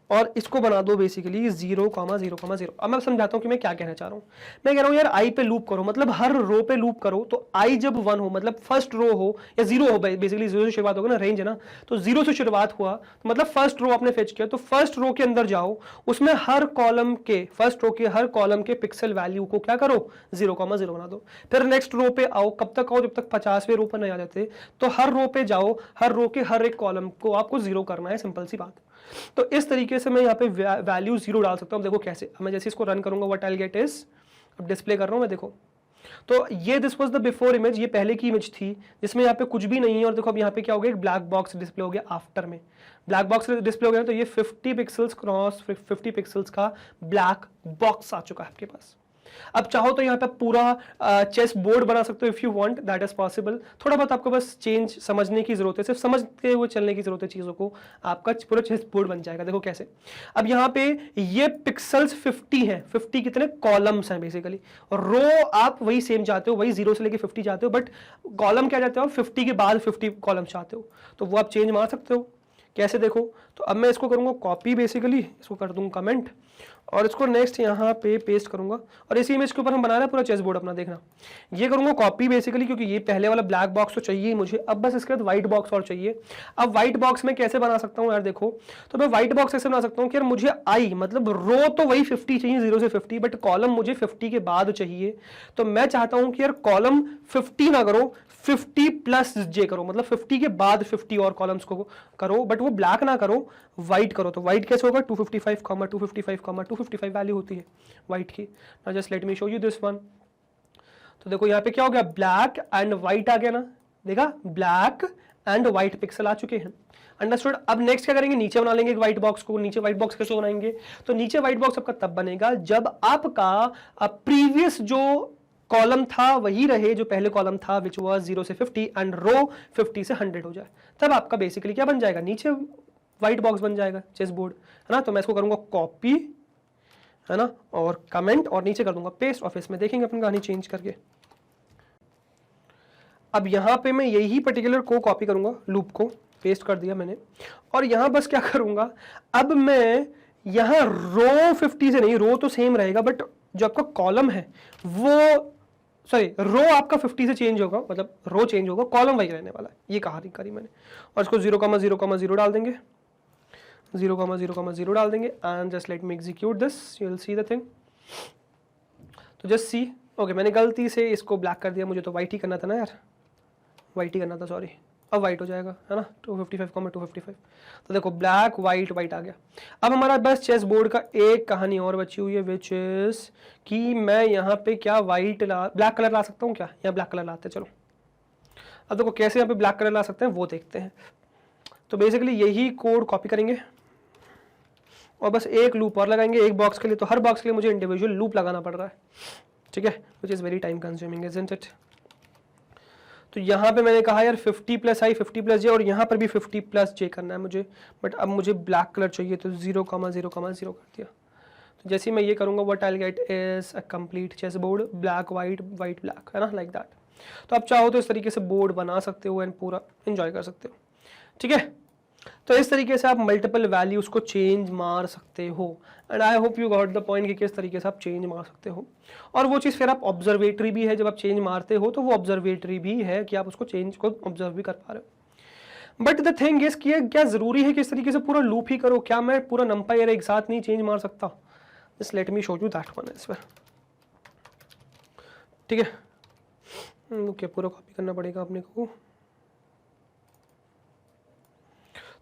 और इसको बना दो बेसिकली 0,0,0। अब मैं समझाता हूँ कि मैं क्या कहना चाह रहा हूँ। मैं कह रहा हूँ यार आई पे लूप करो, मतलब हर रो पे लूप करो। तो आई जब 1 हो, मतलब फर्स्ट रो हो या 0 हो, बेसिकली 0 से शुरुआत होगा ना, रेंज है ना, तो 0 से शुरुआत हुआ तो मतलब फर्स्ट रो आपने फेच किया। तो फर्स्ट रो के अंदर जाओ, उसमें हर कॉलम के, फर्स्ट रो के हर कॉलम के पिक्सल वैल्यू को क्या करो, 0,0 बना दो। फिर नेक्स्ट रो पे आओ, कब तक आओ, जब तक 50वें रो पर नहीं आ जाते। तो हर रो पे जाओ, हर रो के हर एक कॉलम को आपको 0 करना है, सिंपल सी बात। तो इस तरीके से मैं यहाँ पे वैल्यू 0 डाल सकता हूँ। देखो कैसे, मैं जैसे इसको रन करूंगा, व्हाट आई गेट इज, अब डिस्प्ले कर रहा हूँ मैं, देखो। तो ये this was the before image, ये पहले की इमेज थी जिसमें यहाँ पे कुछ भी नहीं है। और देखो अब यहाँ पे क्या हो गया, एक ब्लैक बॉक्स डिस्प्ले हो गया आफ्टर में, ब्लैक बॉक्स डिस्प्ले हो गया। तो ये 50 पिक्सल्स क्रॉस 50 पिक्सल्स का ब्लैक बॉक्स आ चुका है आपके पास। अब चाहो तो यहाँ पे पूरा चेस बोर्ड बना सकते हो, if you want, that is possible. थोड़ा बहुत आपको बस चेंज समझने की जरूरत है, सिर्फ समझते हुए चलने की जरूरत है चीजों को, आपका पूरा चेस बोर्ड बन जाएगा। देखो कैसे, अब यहाँ पे ये पिक्सल्स 50 हैं, 50 कितने कॉलम्स हैं बेसिकली। और रो आप वही सेम चाहते हो, वही 0 से लेके 50 चाहते हो, बट कॉलम क्या चाहते हो, 50 के बाद 50 कॉलम चाहते हो, तो वो आप चेंज मार सकते हो। कैसे? देखो, तो अब मैं इसको करूंगा कॉपी, बेसिकली इसको कर दूंगा कमेंट और इसको नेक्स्ट यहाँ पे पेस्ट करूंगा। और इसी इमेज के ऊपर हम बना रहे हैं पूरा चेस बोर्ड अपना, देखना। ये करूंगा कॉपी बेसिकली, क्योंकि ये पहले वाला ब्लैक बॉक्स तो चाहिए ही मुझे। अब बस इसके बाद व्हाइट बॉक्स और चाहिए। अब व्हाइट बॉक्स में कैसे बना सकता हूँ यार, देखो। तो मैं व्हाइट बॉक्स ऐसे बना सकता हूँ कि यार मुझे आई, मतलब रो तो वही 50 चाहिए, 0 से 50, बट कॉलम मुझे 50 के बाद चाहिए। तो मैं चाहता हूँ कि यार कॉलम 50 ना करो, 50 प्लस जे करो, मतलब 50 के बाद 50 और कॉलम्स को करो, बट वो ब्लैक ना करो, व्हाइट करो। तो व्हाइट कैसे होगा, 255, 255 वैल्यू होती है व्हाइट की। Now just let me show you this one. तो देखो यहाँ पे क्या हो गया, ब्लैक एंड व्हाइट आ गया ना, देखा, ब्लैक एंड व्हाइट पिक्सल आ चुके हैं। अंडरस्टूड। अब नेक्स्ट क्या करेंगे, नीचे बना लेंगे व्हाइट बॉक्स को। नीचे व्हाइट बॉक्स कैसे बनाएंगे, तो नीचे व्हाइट बॉक्स आपका तब बनेगा जब आपका प्रीवियस जो कॉलम था वही रहे जो पहले कॉलम था, विच वाज 0 से 50 एंड रो 50 से 100 हो जाए। तब आपका बेसिकली क्या बन जाएगा, नीचे व्हाइट बॉक्स बन जाएगा, चेस बोर्ड, है ना। तो मैं इसको करूंगा कॉपी, है ना, और कमेंट, और नीचे कर दूंगा पेस्ट। ऑफिस में देखेंगे अपन कहानी चेंज करके। अब यहाँ पे मैं यही पर्टिकुलर को कॉपी करूंगा, लूप को पेस्ट कर दिया मैंने। और यहाँ बस क्या करूंगा, अब मैं यहाँ रो 50 से नहीं, रो तो सेम रहेगा, बट जो आपका कॉलम है वो, सॉरी, रो आपका 50 से चेंज होगा, मतलब रो चेंज होगा, कॉलम वही रहने वाला है। ये कहानी करी मैंने। और इसको 0,0,0 डाल देंगे, 0,0,0 डाल देंगे and just let me execute this, you will see the thing. तो जस्ट सी, ओके, मैंने गलती से इसको ब्लैक कर दिया, मुझे तो वाइट ही करना था ना यार, वाइट ही करना था, सॉरी। अब वाइट हो जाएगा, है ना, 255,255। तो देखो ब्लैक व्हाइट व्हाइट आ गया। अब हमारा बस चेस बोर्ड का एक कहानी और बची हुई है, विच इज कि मैं यहाँ पे क्या ब्लैक कलर ला सकता हूँ क्या, या ब्लैक कलर लाते हैं, चलो। अब देखो कैसे यहाँ पे ब्लैक कलर ला सकते हैं वो देखते हैं। तो बेसिकली यही कोड कॉपी करेंगे और बस एक लूप और लगाएंगे एक बॉक्स के लिए। तो हर बॉक्स के लिए मुझे इंडिविजुअल लूप लगाना पड़ रहा है। ठीक है, which is very time consuming, isn't it. तो यहाँ पे मैंने कहा यार 50 प्लस आई 50 प्लस जे, और यहाँ पर भी 50 प्लस जे करना है मुझे, बट अब मुझे ब्लैक कलर चाहिए, तो 0,0,0 कर दिया। तो जैसे ही मैं ये करूँगा what I get is a complete chess board, black white white black, है ना, लाइक दैट। तो आप चाहो तो इस तरीके से बोर्ड बना सकते हो एंड पूरा एंजॉय कर सकते हो, ठीक है। तो इस तरीके से आप मल्टीपल वैल्यूज को चेंज मार सकते हो, and I hope you got the point कि किस तरीके से आप चेंज मार सकते हो। और वो चीज़ फिर आप ऑब्जर्वेटरी भी है, जब आप चेंज मारते हो तो वो ऑब्जर्वेटरी भी है कि आप उसको चेंज को ऑब्जर्व भी कर पा रहे हो। बट द थिंग इज कि क्या जरूरी है कि इस तरीके से पूरा लूप ही करो? क्या मैं पूरा नंपाई एरे एक साथ नहीं चेंज मार सकता? Just let me show you that one as well, ठीक है। ओके, पूरा कॉपी करना पड़ेगा अपने को।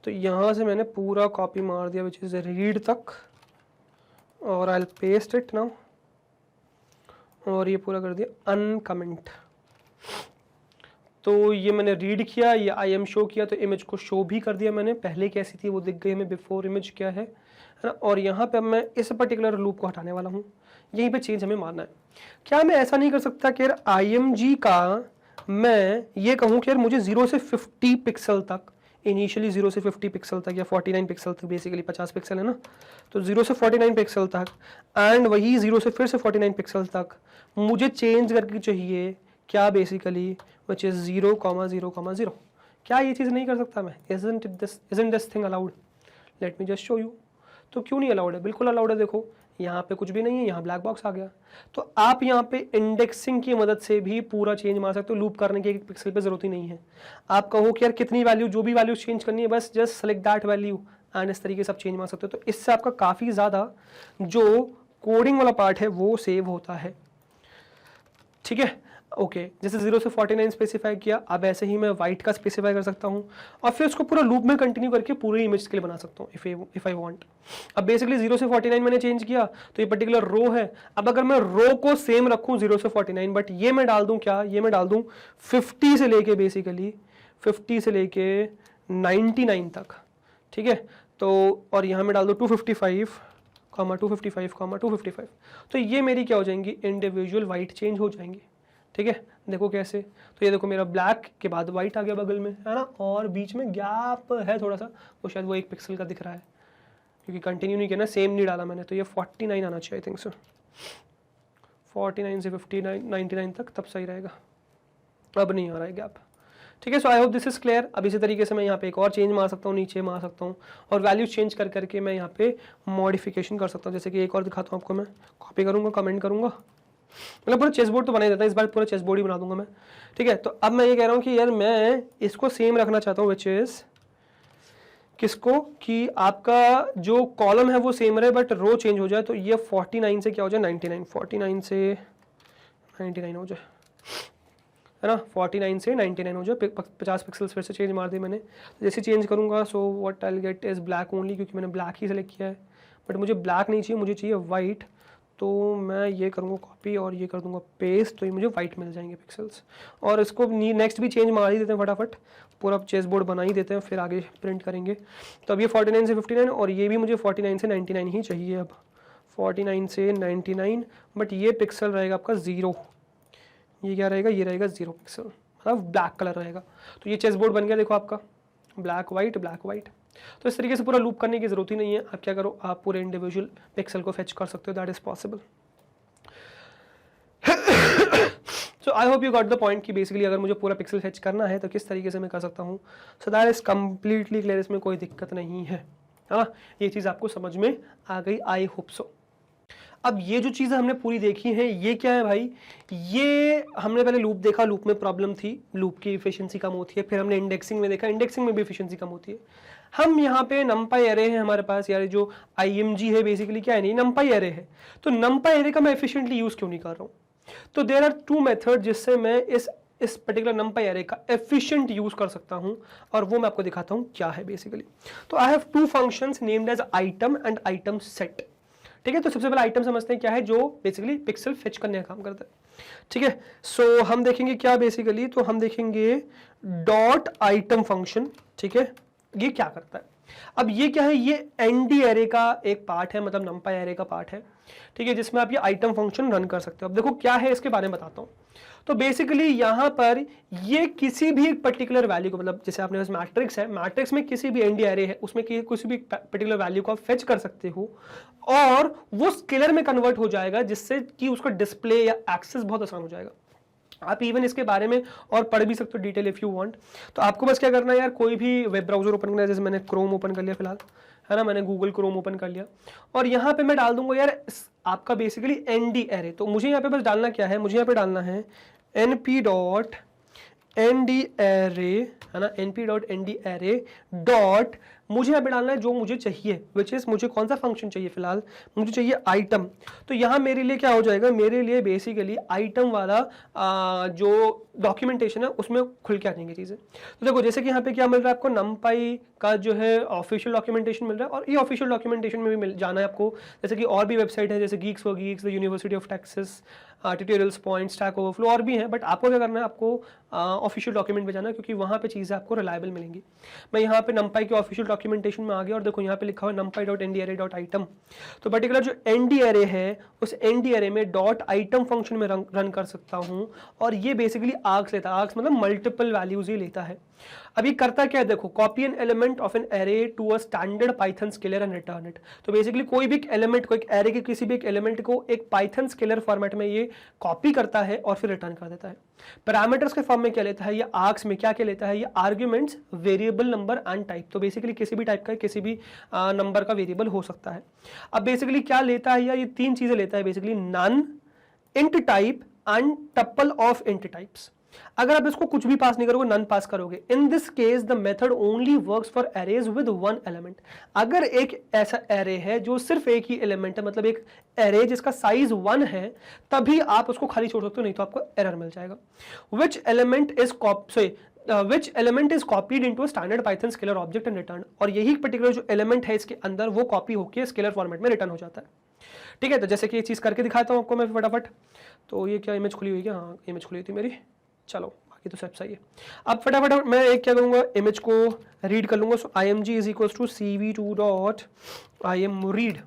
तो यहाँ से मैंने पूरा कॉपी मार दिया विच इज़ रीड तक, और I will paste it now, और ये पूरा कर दिया अनकमेंट। तो ये मैंने रीड किया, ये आई एम शो किया, तो इमेज को शो भी कर दिया मैंने। पहले कैसी थी वो दिख गई हमें, बिफोर इमेज क्या है ना। और यहाँ पे अब मैं इस पर्टिकुलर लूप को हटाने वाला हूँ, यहीं पे चेंज हमें मारना है। क्या मैं ऐसा नहीं कर सकता कि यार आई एम जी का मैं ये कहूँ कि यार मुझे 0 से 50 पिक्सल तक, इनिशियली 0 से 50 पिक्सल तक या 49 पिक्सल तक, बेसिकली 50 पिक्सल है ना, तो 0 से 49 पिक्सल तक, एंड वही 0 से फिर से 49 पिक्सल तक मुझे चेंज करके चाहिए क्या, बेसिकली विच इज 0,0,0। क्या ये चीज़ नहीं कर सकता मैं? Isn't this thing allowed? Late me just show you. तो क्यों नहीं अलाउड है? बिल्कुल अलाउड है। देखो यहाँ पे कुछ भी नहीं है, यहाँ ब्लैक बॉक्स आ गया। तो आप यहाँ पे इंडेक्सिंग की मदद से भी पूरा चेंज मार सकते हो, लूप करने की एक पिक्सल पे जरूरत ही नहीं है। आप कहो कि यार कितनी वैल्यू, जो भी वैल्यू चेंज करनी है, बस just select that value, and इस तरीके से आप चेंज मार सकते हो। तो इससे आपका काफ़ी ज़्यादा जो कोडिंग वाला पार्ट है वो सेव होता है, ठीक है। ओके, जैसे 0 से 49 स्पेसिफाई किया, अब ऐसे ही मैं वाइट का स्पेसिफाई कर सकता हूँ, और फिर उसको पूरा लूप में कंटिन्यू करके पूरे इमेज के लिए बना सकता हूँ इफ आई वांट। अब बेसिकली 0 से 49 मैंने चेंज किया, तो ये पर्टिकुलर रो है। अब अगर मैं रो को सेम रखूँ 0 से 49, बट ये मैं डाल दूँ क्या, ये मैं डाल दूँ 50 से लेके, बेसिकली 50 से लेके 99 तक, ठीक है। तो और यहाँ मैं डाल दूँ 255, 255, तो ये मेरी क्या हो जाएंगी, इंडिविजुअल वाइट चेंज हो जाएंगी, ठीक है। देखो कैसे, तो ये देखो मेरा ब्लैक के बाद वाइट आ गया बगल में, है ना, और बीच में गैप है थोड़ा सा, वो शायद वो 1 पिक्सल का दिख रहा है, क्योंकि कंटिन्यू नहीं किया ना, सेम नहीं डाला मैंने। तो ये 49 आना चाहिए, आई थिंक सो, 49 से 59 99 तक, तब सही रहेगा। अब नहीं आ रहा है गैप, ठीक है। So I hope this is clear. अब इसी तरीके से मैं यहाँ पे एक और चेंज मार सकता हूँ, नीचे मार सकता हूँ, और वैल्यूज चेंज कर करके मैं यहाँ पे मॉडिफिकेशन कर सकता हूँ। जैसे कि एक और दिखाता हूँ आपको, मैं कॉपी करूँगा, कमेंट करूँगा, मतलब पूरा चेस बोर्ड तो बना ही देता है, इस बार पूरा चेस बोर्ड ही बना दूंगा मैं, ठीक है। तो अब मैं ये कह रहा हूँ कि यार मैं इसको सेम रखना चाहता हूँ, विच इज किसको, कि आपका जो कॉलम है वो सेम रहे बट रो चेंज हो जाए। तो ये 49 से क्या हो जाए 99, 49 से 99 हो जाए, है ना, 49 से 99 हो जाए। 50 पिक्सल्स फिर से चेंज मार दिए मैंने। जैसे चेंज करूँगा, so what I will get is black only, क्योंकि मैंने ब्लैक ही सेलेक्ट किया है, बट मुझे ब्लैक नहीं चाहिए, मुझे चाहिए वाइट। तो मैं ये करूँगा कॉपी और ये कर दूंगा पेस्ट, तो ये मुझे वाइट मिल जाएंगे पिक्सल्स। और इसको नेक्स्ट भी चेंज मार ही देते हैं फटाफट, पूरा चेस बोर्ड बना ही देते हैं, फिर आगे प्रिंट करेंगे। तो अब ये 49 से 59, और ये भी मुझे 49 से 99 ही चाहिए। अब 49 से 99, बट ये पिक्सल रहेगा आपका 0, ये क्या रहेगा, ये रहेगा 0 पिक्सल, मतलब ब्लैक कलर रहेगा। तो ये चेस बोर्ड बन गया, देखो आपका ब्लैक वाइट ब्लैक वाइट। तो इस तरीके से पूरा लूप करने की जरूरत ही नहीं है। आप क्या करो, आप पूरे इंडिविजुअल पिक्सल को फेच कर सकते हो, that is possible. So I hope you got the point कि बेसिकली अगर मुझे पूरा पिक्सल फेच करना है तो किस तरीके से मैं कर सकता हूँ। So that is completely clear, इसमें कोई दिक्कत नहीं है, हाँ, ये चीज़ आपको समझ में आ गई, आई होप सो। अब ये जो चीज़ें हमने पूरी देखी हैं, ये क्या है भाई, ये हमने पहले लूप देखा, लूप में प्रॉब्लम थी, लूप की एफिशिएंसी कम होती है। फिर हमने इंडेक्सिंग में देखा, इंडेक्सिंग में भी एफिशिएंसी कम होती है। हम यहाँ पे नंपाई एरे है हमारे पास, यार जो IMG है बेसिकली क्या है, नहीं नंपाई एरे है। तो नंपाई एरे का मैं एफिशिएंटली यूज क्यों नहीं कर रहा हूँ? तो देयर आर 2 मेथड जिससे मैं इस पर्टिकुलर नंपाई एरे का एफिशिएंट यूज कर सकता हूँ, और वो मैं आपको दिखाता हूँ क्या है बेसिकली। तो I have 2 functions named as item and item set, ठीक है। तो सबसे पहले आइटम समझते हैं क्या है, जो बेसिकली पिक्सल फेच करने का काम करता है, ठीक है। सो हम देखेंगे क्या बेसिकली, तो हम देखेंगे डॉट आइटम फंक्शन, ठीक है। ये क्या करता है, अब ये क्या है, ये एनडी एरे का एक पार्ट है, मतलब नंपाई एरे का पार्ट है, ठीक है, जिसमें आप ये आइटम फंक्शन रन कर सकते हो। अब देखो क्या है इसके बारे में बताता हूँ। तो बेसिकली यहाँ पर ये किसी भी एक पर्टिकुलर वैल्यू को, मतलब जैसे आपने मैट्रिक्स है, मैट्रिक्स में किसी भी एनडी एरे है, उसमें किसी भी पर्टिकुलर वैल्यू को आप फेच कर सकते हो और वो स्केलर में कन्वर्ट हो जाएगा, जिससे कि उसका डिस्प्ले या एक्सेस बहुत आसान हो जाएगा। आप इवन इसके बारे में और पढ़ भी सकते हो डिटेल इफ यू वांट। तो आपको बस क्या करना है यार, कोई भी वेब ब्राउजर ओपन करना है, जैसे मैंने क्रोम ओपन कर लिया फिलहाल, है ना, मैंने गूगल क्रोम ओपन कर लिया और यहाँ पे मैं डाल दूंगा यार आपका बेसिकली एनडी एरे। तो मुझे यहाँ पे बस डालना क्या है, मुझे यहाँ पे डालना है np.ndArray, है ना, np.ndArray डॉट, मुझे यहाँ पे डालना है जो मुझे चाहिए, विच इज मुझे कौन सा फंक्शन चाहिए, फिलहाल मुझे चाहिए आइटम। तो यहाँ मेरे लिए क्या हो जाएगा, मेरे लिए बेसिकली आइटम वाला जो डॉक्यूमेंटेशन है उसमें खुल के आ जाएंगी चीज़ें। तो देखो जैसे कि यहाँ पे क्या मिल रहा है आपको, नमपाई का जो है ऑफिशियल डॉक्यूमेंटेशन मिल रहा है, और ये ऑफिशियल डॉक्यूमेंटेशन में भी मिल जाना है आपको, जैसे कि और भी वेबसाइट है जैसे Geeks for Geeks, the university of Texas, tutorials point, stack overflow, और भी हैं, बट आपको क्या करना है, आपको ऑफिशियल डॉक्यूमेंट पे जाना है, क्योंकि वहाँ पे चीज़ें आपको रिलायबल मिलेंगी। मैं यहाँ पे नमपाई के ऑफिशियल डॉक्यूमेंटेशन में आ गया और देखो यहाँ पे लिखा हुआ है numpy.ndarray.item। तो पर्टिकुलर जो एनडी एरे है उस एनडी एरे में डॉट आइटम फंक्शन में रन कर सकता हूँ, और ये बेसिकली आर्क्स लेता है, आर्क्स मतलब मल्टीपल वैल्यूज ही लेता है। अब ये करता क्या है, देखो copy an element of an array to a standard Python scalar and return it. तो बेसिकली कोई भी एलिमेंट को, एक एरे के किसी भी एक एलिमेंट को एक पाइथन स्केलर फॉर्मेट में ये कॉपी करता है और फिर रिटर्न कर देता है। पैरामीटर्स के फॉर्म में क्या लेता है, ये आर्क्स में क्या क्या लेता है, ये arguments, variable number and type. तो बेसिकली किसी भी टाइप का किसी भी नंबर का वेरिएबल हो सकता है। अब बेसिकली क्या लेता है, ये तीन चीजें लेता है basically, none, int type and tuple of int types. अगर आप इसको कुछ भी पास नहीं करोगे, नन पास करोगे, in this case the method only works for arrays with one element. अगर एक ऐसा एरे है जो सिर्फ एक ही एलिमेंट है, मतलब एक एरे जिसका साइज 1 है, तभी आप उसको खाली छोड़ सकते हो, नहीं तो आपको एरर मिल जाएगा। Which element is copied into a standard Python scalar object and return. और यही पर्टिकुलर जो एलिमेंट है इसके अंदर वो कॉपी होकर स्केलर फॉर्मेट में रिटर्न हो जाता है। ठीक है, तो जैसे कि ये चीज करके दिखाता हूं आपको मैं फटाफट। तो ये क्या इमेज खुली हुई है, हाँ इमेज खुली थी मेरी, चलो बाकी तो सब सही है। अब फटाफट मैं एक क्या करूंगा, इमेज को रीड कर लूंगा। So img is equals to cv2.imread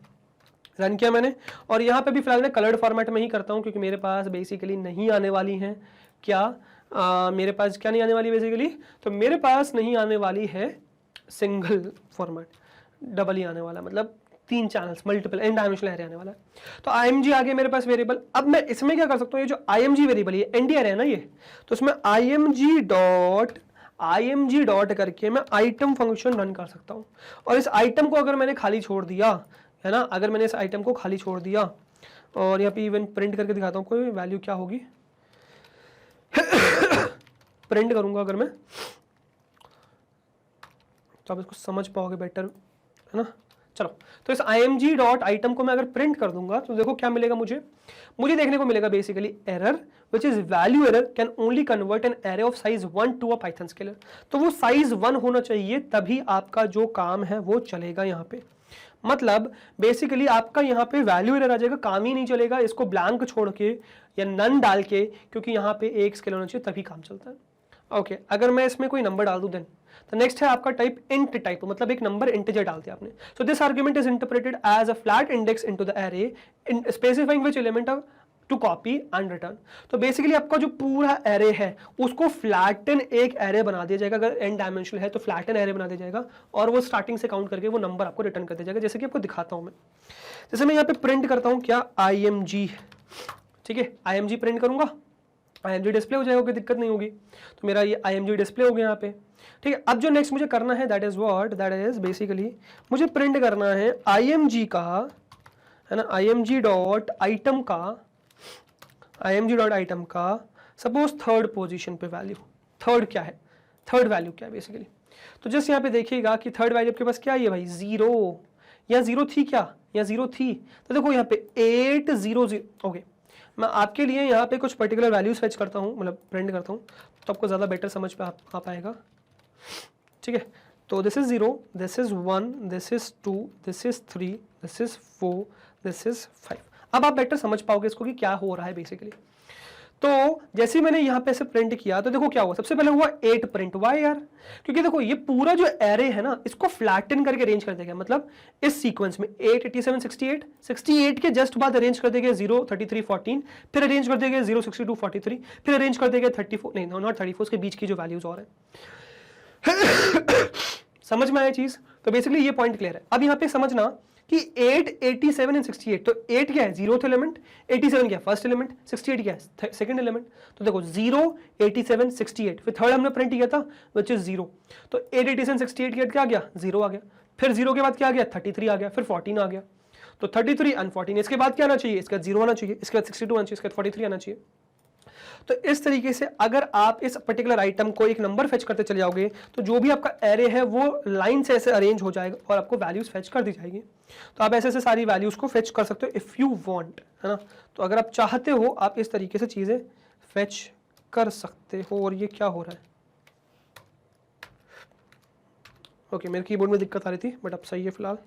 run किया मैंने, और यहाँ पे भी फिलहाल मैं कलर्ड फॉर्मेट में ही करता हूँ, क्योंकि मेरे पास बेसिकली नहीं आने वाली हैं क्या, मेरे पास क्या नहीं आने वाली बेसिकली, तो मेरे पास नहीं आने वाली है सिंगल फॉर्मेट, डबल ही आने वाला, मतलब 3 channels, multiple n dimensional array आने वाला है। तो img आ गया मेरे पास वेरिएबल। अब मैं इसमें क्या कर सकता हूँ, ये जो img वेरिएबल ये एनडी एरे है ना ये, तो इसमें img डॉट करके मैं आइटम फंक्शन रन कर सकता हूँ। और इस आइटम को अगर मैंने खाली छोड़ दिया है ना, अगर मैंने इस आइटम को खाली छोड़ दिया और यहाँ पे इवन प्रिंट करके दिखाता हूँ कोई वैल्यू क्या होगी प्रिंट करूंगा अगर मैं, तो आप इसको समझ पाओगे बेटर, है ना। चलो, तो इस img डॉट आइटम को मैं अगर प्रिंट कर दूंगा तो देखो क्या मिलेगा मुझे देखने को मिलेगा basically error which is value error can only convert an array of size 1 to a Python scalar. तो वो साइज 1 होना चाहिए, तभी आपका जो काम है वो चलेगा यहाँ पे। मतलब बेसिकली आपका यहाँ पे वैल्यू एरर आ जाएगा, काम ही नहीं चलेगा इसको ब्लैंक छोड़ के या नन डाल के, क्योंकि यहाँ पे एक स्केलर होना चाहिए तभी काम चलता है। ओके, अगर मैं इसमें कोई नंबर डाल दूं देन, तो नेक्स्ट है आपका टाइप इंट टाइप, मतलब एक नंबर इंटीजर डाल दिया आपने। So this argument is interpreted as a flat index into the array specifying which element to copy and return. तो बेसिकली आपका जो पूरा एरे है उसको फ्लैटन एक एरे बना दिया जाएगा, अगर n डायमेंशनल है तो फ्लैटन एरे बना दिया जाएगा, और वो स्टार्टिंग से काउंट करके वो नंबर आपको रिटर्न कर दिया जाएगा। जैसे कि आपको दिखाता हूं मैं, जैसे मैं यहाँ पे प्रिंट करता हूँ क्या, img, ठीक है, img प्रिंट करूंगा, img डिस्प्ले हो जाएगा, कोई दिक्कत नहीं होगी। तो मेरा ये img डिस्प्ले हो गया यहाँ पे, ठीक है। अब जो नेक्स्ट मुझे करना है दैट इज बेसिकली मुझे प्रिंट करना है img का, है ना, img डॉट आइटम का सपोज थर्ड पोजीशन पे वैल्यू, थर्ड क्या है, थर्ड वैल्यू क्या है बेसिकली। तो जस्ट यहाँ पे देखिएगा कि थर्ड वैल्यू आपके पास क्या है भाई, 0 या 0 थी क्या, या 0 थी, तो देखो यहाँ पे 800। ओके, मैं आपके लिए यहाँ पे कुछ पर्टिकुलर वैल्यूज फेच करता हूँ, मतलब प्रिंट करता हूँ, तो आपको ज़्यादा बेटर समझ पे आ पाएगा, ठीक है। तो this is 0, this is 1, this is 2, this is 3, this is 4, this is 5। अब आप बेटर समझ पाओगे इसको कि क्या हो रहा है बेसिकली। तो जैसे मैंने यहाँ पे ऐसे प्रिंट किया तो देखो क्या हुआ, सबसे पहले हुआ 8 प्रिंट। वाई यार? क्योंकि देखो ये पूरा जो एरे है ना इसको फ्लैटन करके अरेंज कर देगा, मतलब इस सीक्वेंस में 8, 87, 68, 68 के जस्ट बाद अरेंज कर देगा 0, 33, 14, फिर अरेंज कर देगा 0, 62, 43, फिर अरेंज कर देगा 34, नहीं नॉट 34, उसके बीच की जो वैल्यूज और है। समझ में आया चीज? तो बेसिकली ये पॉइंट क्लियर है। अब यहाँ पे समझना कि 8, 87 एंड 68, तो 8 क्या है? 0th एलिमेंट, 87 क्या है? फर्स्ट एलिमेंट, 68 क्या है? Second element. तो देखो 0, 87, 68, फिर थर्ड हमने प्रिंट किया था विच इज 0, तो 8, 87, 68 के क्या आ गया? 0 आ गया। फिर 0 के बाद क्या आ गया? 33 आ गया, फिर 14 आ गया। तो 33 एंड 14, इसके बाद क्या आना चाहिए? इसके बाद 0 आना चाहिए, इसके बाद 62 आना चाहिए, इसके बाद 43 आना चाहिए। तो इस तरीके से अगर आप इस पर्टिकुलर आइटम को एक नंबर फेच करते चले जाओगे तो जो भी आपका एरे है वो लाइन से ऐसे अरेंज हो जाएगा और आपको वैल्यूज फेच कर दी जाएगी। तो आप ऐसे ऐसे सारी वैल्यूज को फेच कर सकते हो इफ यू वांट, है ना। तो अगर आप चाहते हो आप इस तरीके से चीजें फेच कर सकते हो। और ये क्या हो रहा है? ओके, मेरे कीबोर्ड में दिक्कत आ रही थी बट अब सही है फिलहाल,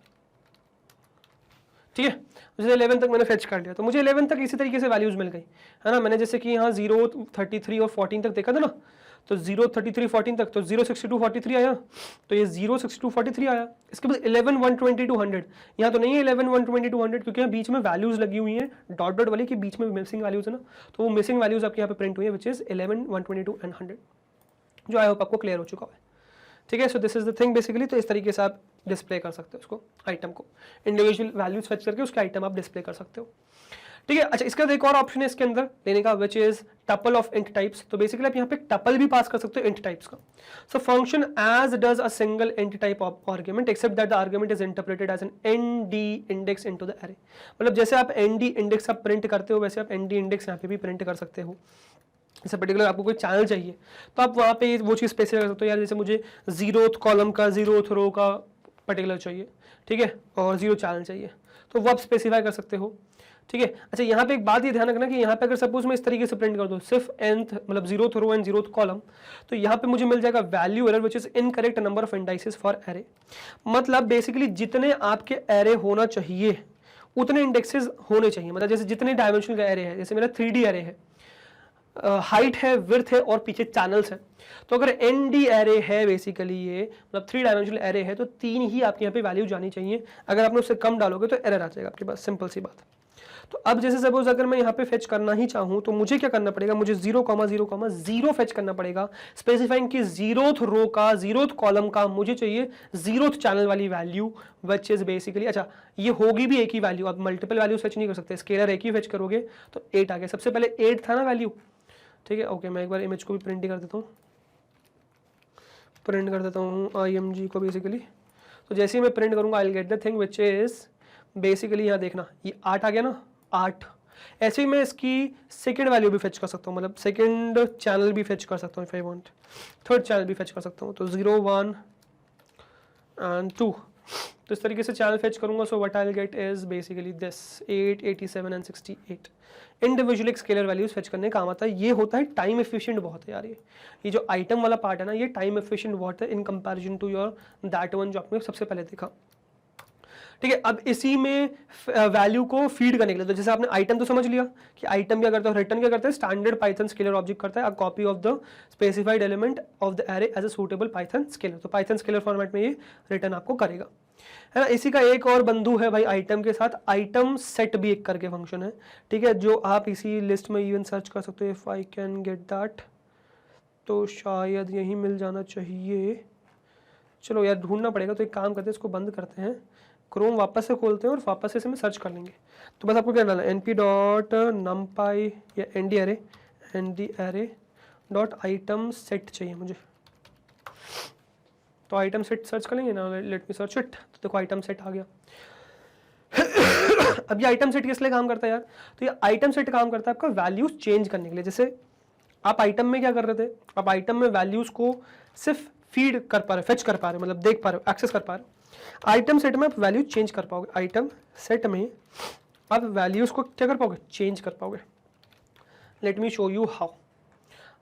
ठीक है। जैसे 11 तक मैंने फेच कर लिया तो मुझे 11 तक इसी तरीके से वैल्यूज मिल गई, है ना। मैंने जैसे कि यहाँ 0, 33 और 14 तक देखा था ना, तो 0, 33, 14 तक, तो 0, 62, 43 आया, तो ये 0, 62, 43 आया। इसके बाद 11, 120, 200, यहाँ तो नहीं है 11, 120, 200, क्योंकि यहाँ बीच में वैल्यूज लगी हुई हैं डॉट डॉट वाली, कि बीच में मिसिंग वैल्यूज है ना, तो वो मिसिंग वैल्यूज आपके यहाँ पे प्रिंट हुई है विच इज 11, 122 एंड 100, जो आई होप आपको क्लियर हो चुका है, ठीक है। So this is the thing basically. तो इस तरीके से आप डिस्प्ले कर सकते हो उसको, आइटम को इंडिविजुअल वैल्यूज फेच करके उसके आइटम आप डिस्प्ले कर सकते हो, ठीक है। अच्छा, इसका एक और ऑप्शन है इसके अंदर लेने का which is tuple of int types. तो बेसिकली आप यहाँ पे टपल भी पास कर सकते हो इंट टाइप्स का। So function as does a single int type of argument except that the argument is interpreted as an nd index into the array. मतलब जैसे आप एनडी इंडेक्स आप प्रिंट करते हो वैसे आप एनडी इंडेक्स यहाँ पे भी प्रिंट कर सकते हो। जैसे पर्टिकुलर आपको कोई चैनल चाहिए तो आप वहाँ पे वो चीज़ स्पेसिफाई कर सकते हो, यार जैसे मुझे 0th कॉलम का 0th रो का पर्टिकुलर चाहिए, ठीक है, और 0 चैनल चाहिए, तो वो आप स्पेसिफाई कर सकते हो, ठीक है। अच्छा, यहाँ पे एक बात ये ध्यान रखना कि यहाँ पे अगर सपोज मैं इस तरीके से प्रिंट कर दूँ सिर्फ nth मतलब 0th row and 0th column, तो यहाँ पे मुझे मिल जाएगा value error which is incorrect number of indices for array. मतलब बेसिकली जितने आपके एरे होना चाहिए उतने इंडेक्सेस होने चाहिए, मतलब जैसे जितने डायमेंशनल का एरे है, जैसे मेरा 3D एरे है, हाइट है, विड्थ है और पीछे चैनल्स है, तो अगर एनडी एरे है बेसिकली ये मतलब 3 डायमेंशनल एरे है तो 3 ही आपके यहाँ पे वैल्यू जानी चाहिए। अगर आपने उससे कम डालोगे तो एरर आ जाएगा आपके पास, सिंपल सी बात। तो अब जैसे सपोज अगर मैं यहाँ पे फेच करना ही चाहूँ तो मुझे क्या करना पड़ेगा? मुझे 0,0,0 फेच करना पड़ेगा, स्पेसिफाइंग कि 0th रो का 0th कॉलम का मुझे चाहिए 0th चैनल वाली वैल्यू विच इज बेसिकली, अच्छा ये होगी भी एक ही वैल्यू, आप मल्टीपल वैल्यू फेच नहीं कर सकते, स्केलर एक ही फेच करोगे तो 8 आ गया। सबसे पहले 8 था ना वैल्यू, ठीक है। ओके, मैं एक बार इमेज को भी प्रिंट कर देता हूँ, प्रिंट कर देता हूँ IMG को बेसिकली। तो जैसे ही मैं प्रिंट करूँगा आई will get the thing which is basically, यहाँ देखना ये 8 आ गया ना, 8। ऐसे ही मैं इसकी सेकंड वैल्यू भी फेच कर सकता हूँ, मतलब सेकंड चैनल भी फेच कर सकता हूँ if I want, third channel भी फेच कर सकता हूँ, तो 0, 1 एंड 2। तो इस तरीके से चैनल फेच करूंगा। So what I will get is basically this 8, 87 and 68 individual scalar values fetch करने काम आता है। ये होता है टाइम एफिशिएंट बहुत है यार, ये जो आइटम वाला पार्ट है ना ये टाइम एफिशिएंट बहुत है in comparison to your that one जो आपने सबसे पहले देखा, ठीक है। अब इसी में वैल्यू को फीड करने के लिए, तो जैसे आपने आइटम तो समझ लिया कि आइटम क्या करता है, रिटर्न क्या करता है, स्टैंडर्ड पाइथन स्केलर ऑब्जेक्ट करता है a copy of the specified element of the array as a suitable Python scalar. तो पाइथन स्केलर फॉर्मेट में ये रिटर्न आपको करेगा, है ना। इसी का एक और बंधु है भाई आइटम के साथ, आइटम सेट भी एक करके फंक्शन है, ठीक है, जो आप इसी लिस्ट में इवन सर्च कर सकते हो if I can get that, तो शायद यही मिल जाना चाहिए। चलो यार ढूंढना पड़ेगा, तो एक काम करते हैं इसको बंद करते हैं, क्रोम वापस से खोलते हैं और वापस से इसे में सर्च कर लेंगे। तो बस आपको क्या डालना है, np.numpy या ndarray.item set चाहिए मुझे, तो आइटम सेट सर्च कर लेंगे ना, लेट मी सर्च इट। तो देखो आइटम सेट आ गया। अब ये आइटम सेट किस लिए काम करता है यार? तो ये आइटम सेट काम करता है आपका वैल्यूज चेंज करने के लिए। जैसे आप आइटम में क्या कर रहे थे, आप आइटम में वैल्यूज को सिर्फ फीड कर पा रहे, फेच कर पा रहे, मतलब देख पा रहे हो, एक्सेस कर पा रहे हो। आइटम सेट में आप वैल्यू चेंज कर पाओगे, आइटम सेट में आप वैल्यूज को क्या कर पाओगे, चेंज कर पाओगे। Let me show you how,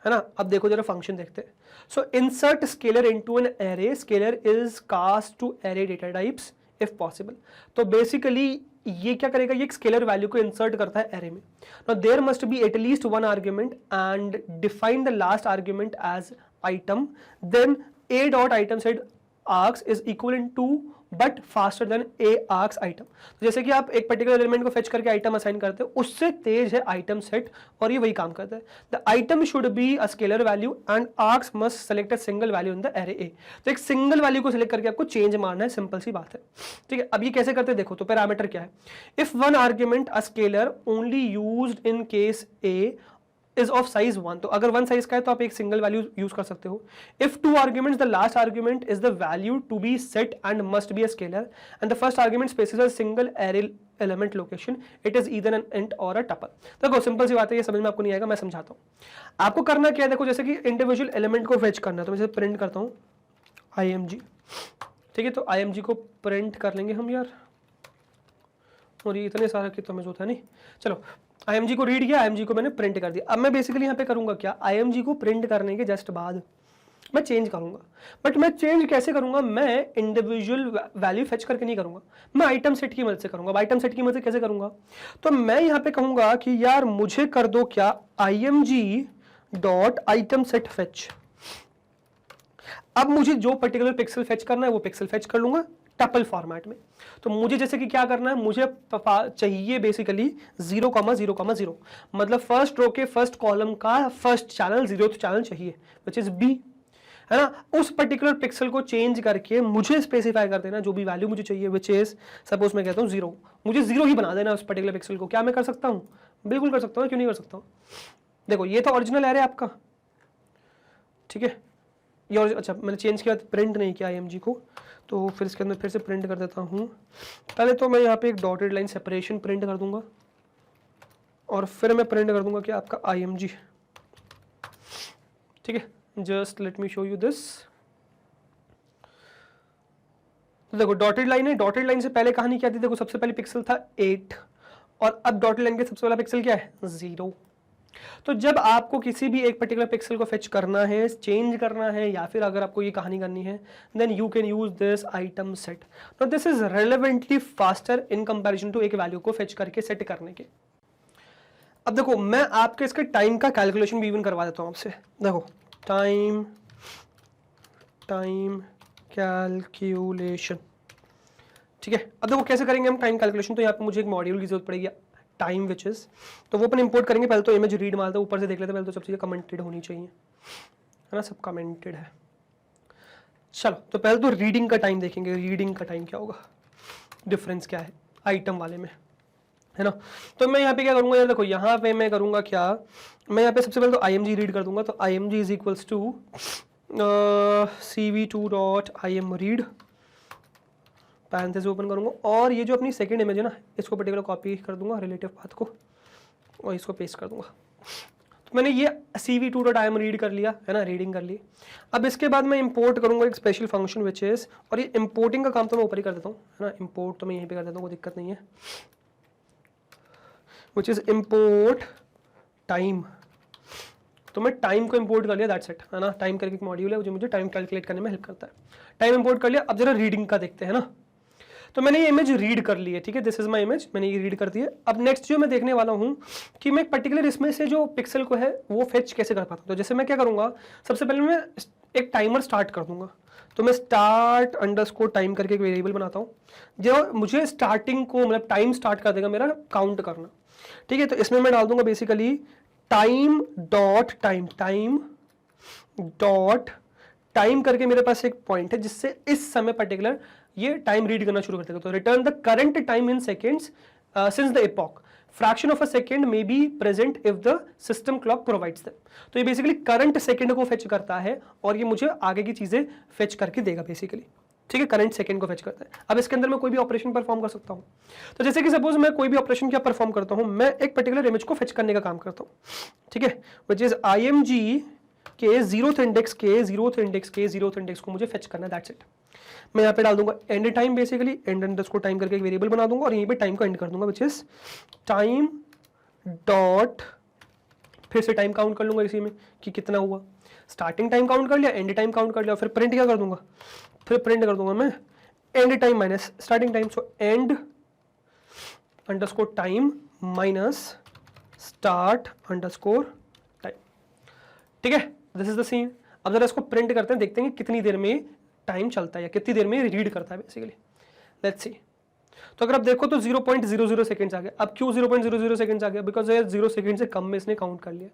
है ना। अब देखो जरा फंक्शन देखते हैं। So insert scalar into an array, scalar is cast to array data types if possible. तो बेसिकली ये क्या करेगा, ये एक स्केलर वैल्यू को इंसर्ट करता है एरे में. Now there must be at least one argument and define the last argument as item, then a dot item set args is equal to but faster than a args item. तो जैसे कि आप एक particular element को fetch करके item assign करते हो, उससे तेज है आइटम सेट और ये वही काम करता है. The item should be a scalar value and arcs must select a single value in the array A. तो एक सिंगल वैल्यू को सिलेक्ट करके आपको चेंज मारना है, सिंपल सी बात है. ठीक है, अब ये कैसे करते हैं देखो. तो पैरामीटर क्या है, if one argument a scalar only used in case A is of size 1, तो अगर 1 साइज का है तो आप एक सिंगल वैल्यू यूज कर सकते हो. If two arguments, the last argument is the value to be set and must be a scalar, and the first argument specifies a single array element location, it is either an int or a tuple. देखो simple सी बात है, ये समझ में आपको नहीं आएगा, मैं समझाता हूँ. आपको करना क्या है, देखो जैसे कि इंडिविजुअल एलिमेंट को फेच करना है, तो मैं इसे प्रिंट करता हूँ img. ठीक है, तो img को प्रिंट कर लेंगे हम यार, और ये इतने सारा की तो हमें जो था नहीं. चलो img को रीड किया, img को मैंने प्रिंट कर दिया. अब मैं बेसिकली यहाँ पे करूंगा क्या, img को प्रिंट करने के जस्ट बाद मैं चेंज करूंगा. बट मैं चेंज कैसे करूंगा, मैं इंडिविजुअल वैल्यू फेच करके नहीं करूंगा, मैं आइटम सेट की मदद से करूंगा. अब आइटम सेट की मदद से कैसे करूंगा, तो मैं यहाँ पे कहूंगा कि यार मुझे कर दो क्या, img dot item set fetch. अब मुझे जो पर्टिकुलर पिक्सल फेच करना है वो पिक्सल फेच कर लूंगा टपल फॉर्मेट में. तो मुझे जैसे कि क्या करना है, मुझे चाहिए बेसिकली 0,0,0, मतलब फर्स्ट रो के फर्स्ट कॉलम का फर्स्ट चैनल 0th चैनल चाहिए, विच इज बी, है ना. उस पर्टिकुलर पिक्सल को चेंज करके मुझे स्पेसिफाई कर देना जो भी वैल्यू मुझे चाहिए, विच इज सपोज मैं कहता हूँ 0, मुझे 0 ही बना देना उस पर्टिकुलर पिक्सल को. क्या मैं कर सकता हूँ, बिल्कुल कर सकता हूँ, क्यों नहीं कर सकता हूँ. देखो ये तो ओरिजिनल एरे आपका, ठीक है, ये और अच्छा मैंने चेंज किया, प्रिंट नहीं किया img को, तो फिर इसके अंदर फिर से प्रिंट कर देता हूँ. पहले तो मैं यहाँ पे एक डॉटेड लाइन सेपरेशन प्रिंट कर दूंगा, और फिर मैं प्रिंट कर दूंगा कि आपका img. ठीक है, just let me show you this. देखो डॉटेड लाइन है, डॉटेड लाइन से पहले कहानी क्या थी, देखो सबसे पहले पिक्सल था 8, और अब डॉटेड लाइन के सबसे पहला पिक्सल क्या है 0. तो जब आपको किसी भी एक पर्टिकुलर पिक्सल को फेच करना है, चेंज करना है, या फिर अगर आपको ये कहानी करनी है, then you can use this item set. Now this is relevantly faster in comparison to एक वैल्यू को फेच करके सेट करने के. अब देखो मैं आपके इसके टाइम का कैलकुलेशन भी इवन करवा देता हूं आपसे. देखो टाइम कैलकुलेशन, ठीक है. अब देखो कैसे करेंगे हम टाइम कैलकुलेशन, तो यहाँ पे मुझे एक मॉड्यूल की जरूरत पड़ेगी, टाइम विच इज, तो वो अपन इंपोर्ट करेंगे. पहले तो इमेज रीड मारते हैं, ऊपर से देख लेते हैं, पहले तो सब चीज़ें कमेंटेड होनी चाहिए, है ना, सब कमेंटेड है. चलो तो पहले तो रीडिंग का टाइम देखेंगे, रीडिंग का टाइम क्या होगा, डिफरेंस क्या है आइटम वाले में, है ना. तो मैं यहाँ पे क्या करूँगा यार, देखो यहाँ पे मैं करूँगा क्या, मैं यहाँ पे सबसे पहले तो img रीड कर दूंगा. तो img is equals to cv2 dot im read, parenthesis open करूंगा, और ये जो अपनी सेकंड इमेज है ना, इसको पर्टिकुलर कॉपी कर दूंगा रिलेटिव पाथ को, और इसको पेस्ट कर दूंगा. तो मैंने ये cv2.im रीड कर लिया, है ना, रीडिंग कर ली. अब इसके बाद मैं इंपोर्ट करूंगा एक स्पेशल फंक्शन विच इज, और ये इंपोर्टिंग का काम तो मैं ऊपर ही कर देता हूँ, है ना, इंपोर्ट तो मैं यहीं पे कर देता हूँ, कोई दिक्कत नहीं है, विच इज इंपोर्ट टाइम. तो मैं टाइम को इंपोर्ट कर लिया, दैट्स इट, है ना. टाइम करके एक मॉड्यूल है जो मुझे टाइम कैलकुलेट करने में हेल्प करता है. टाइम इंपोर्ट कर लिया. अब जरा रीडिंग का देखते हैं ना. तो मैंने ये इमेज रीड कर ली है, ठीक है, दिस इज माय इमेज, मैंने ये रीड कर दी है. अब नेक्स्ट जो मैं देखने वाला हूँ कि मैं पर्टिकुलर इसमें से जो पिक्सल को है वो फेच कैसे कर पाता हूँ. तो जैसे मैं क्या करूँगा, सबसे पहले मैं एक टाइमर स्टार्ट कर दूंगा. तो मैं स्टार्ट अंडरस्कोर टाइम करके एक वेरिएबल बनाता हूँ जो मुझे स्टार्टिंग को, मतलब टाइम स्टार्ट कर देगा मेरा काउंट करना, ठीक है. तो इसमें मैं डाल दूंगा बेसिकली टाइम डॉट टाइम करके मेरे पास एक पॉइंट है जिससे इस समय पर्टिकुलर ये टाइम रीड करना शुरू कर देगा. तो return the current time in seconds since the epoch, fraction of a second may be present if the system clock provides them. तो ये बेसिकली करंट सेकेंड को फेच करता है और ये मुझे आगे की चीजें फेच करके देगा बेसिकली, ठीक है, करंट सेकेंड को फेच करता है. अब इसके अंदर मैं कोई भी ऑपरेशन परफॉर्म कर सकता हूँ. तो जैसे कि सपोज मैं कोई भी ऑपरेशन क्या परफॉर्म करता हूँ, मैं एक पर्टिकुलर इमेज को फेच करने का काम करता हूँ, ठीक है, विच इज img के जीरोथ इंडेक्स को मुझे फेच करना है, दैट्स इट. मैं यहाँ पे डाल दूंगा and time, basically and underscore time करके एक वेरिएबल बना दूंगा और यहीं पे टाइम को एंड कर दूंगा, विच इज टाइम डॉट, फिर से टाइम काउंट कर लूंगा इसी में कि कितना हुआ. स्टार्टिंग टाइम काउंट कर लिया, एंड टाइम काउंट कर लिया, फिर प्रिंट क्या कर दूंगा, फिर प्रिंट कर दूंगा मैं and time minus starting time. So and underscore time minus start underscore time. ठीक है, दिस इज द सीन। अब जरा इसको प्रिंट करते हैं, देखते हैं कि कितनी देर में टाइम चलता है या कितनी देर में रीड करता है बेसिकली। Let's see. तो अगर आप देखो तो 0.00 सेकंड्स आ गया। अब क्यों 0.00 सेकंड्स आ गया? बिकॉज यार 0 सेकंड से कम में इसने काउंट कर लिया।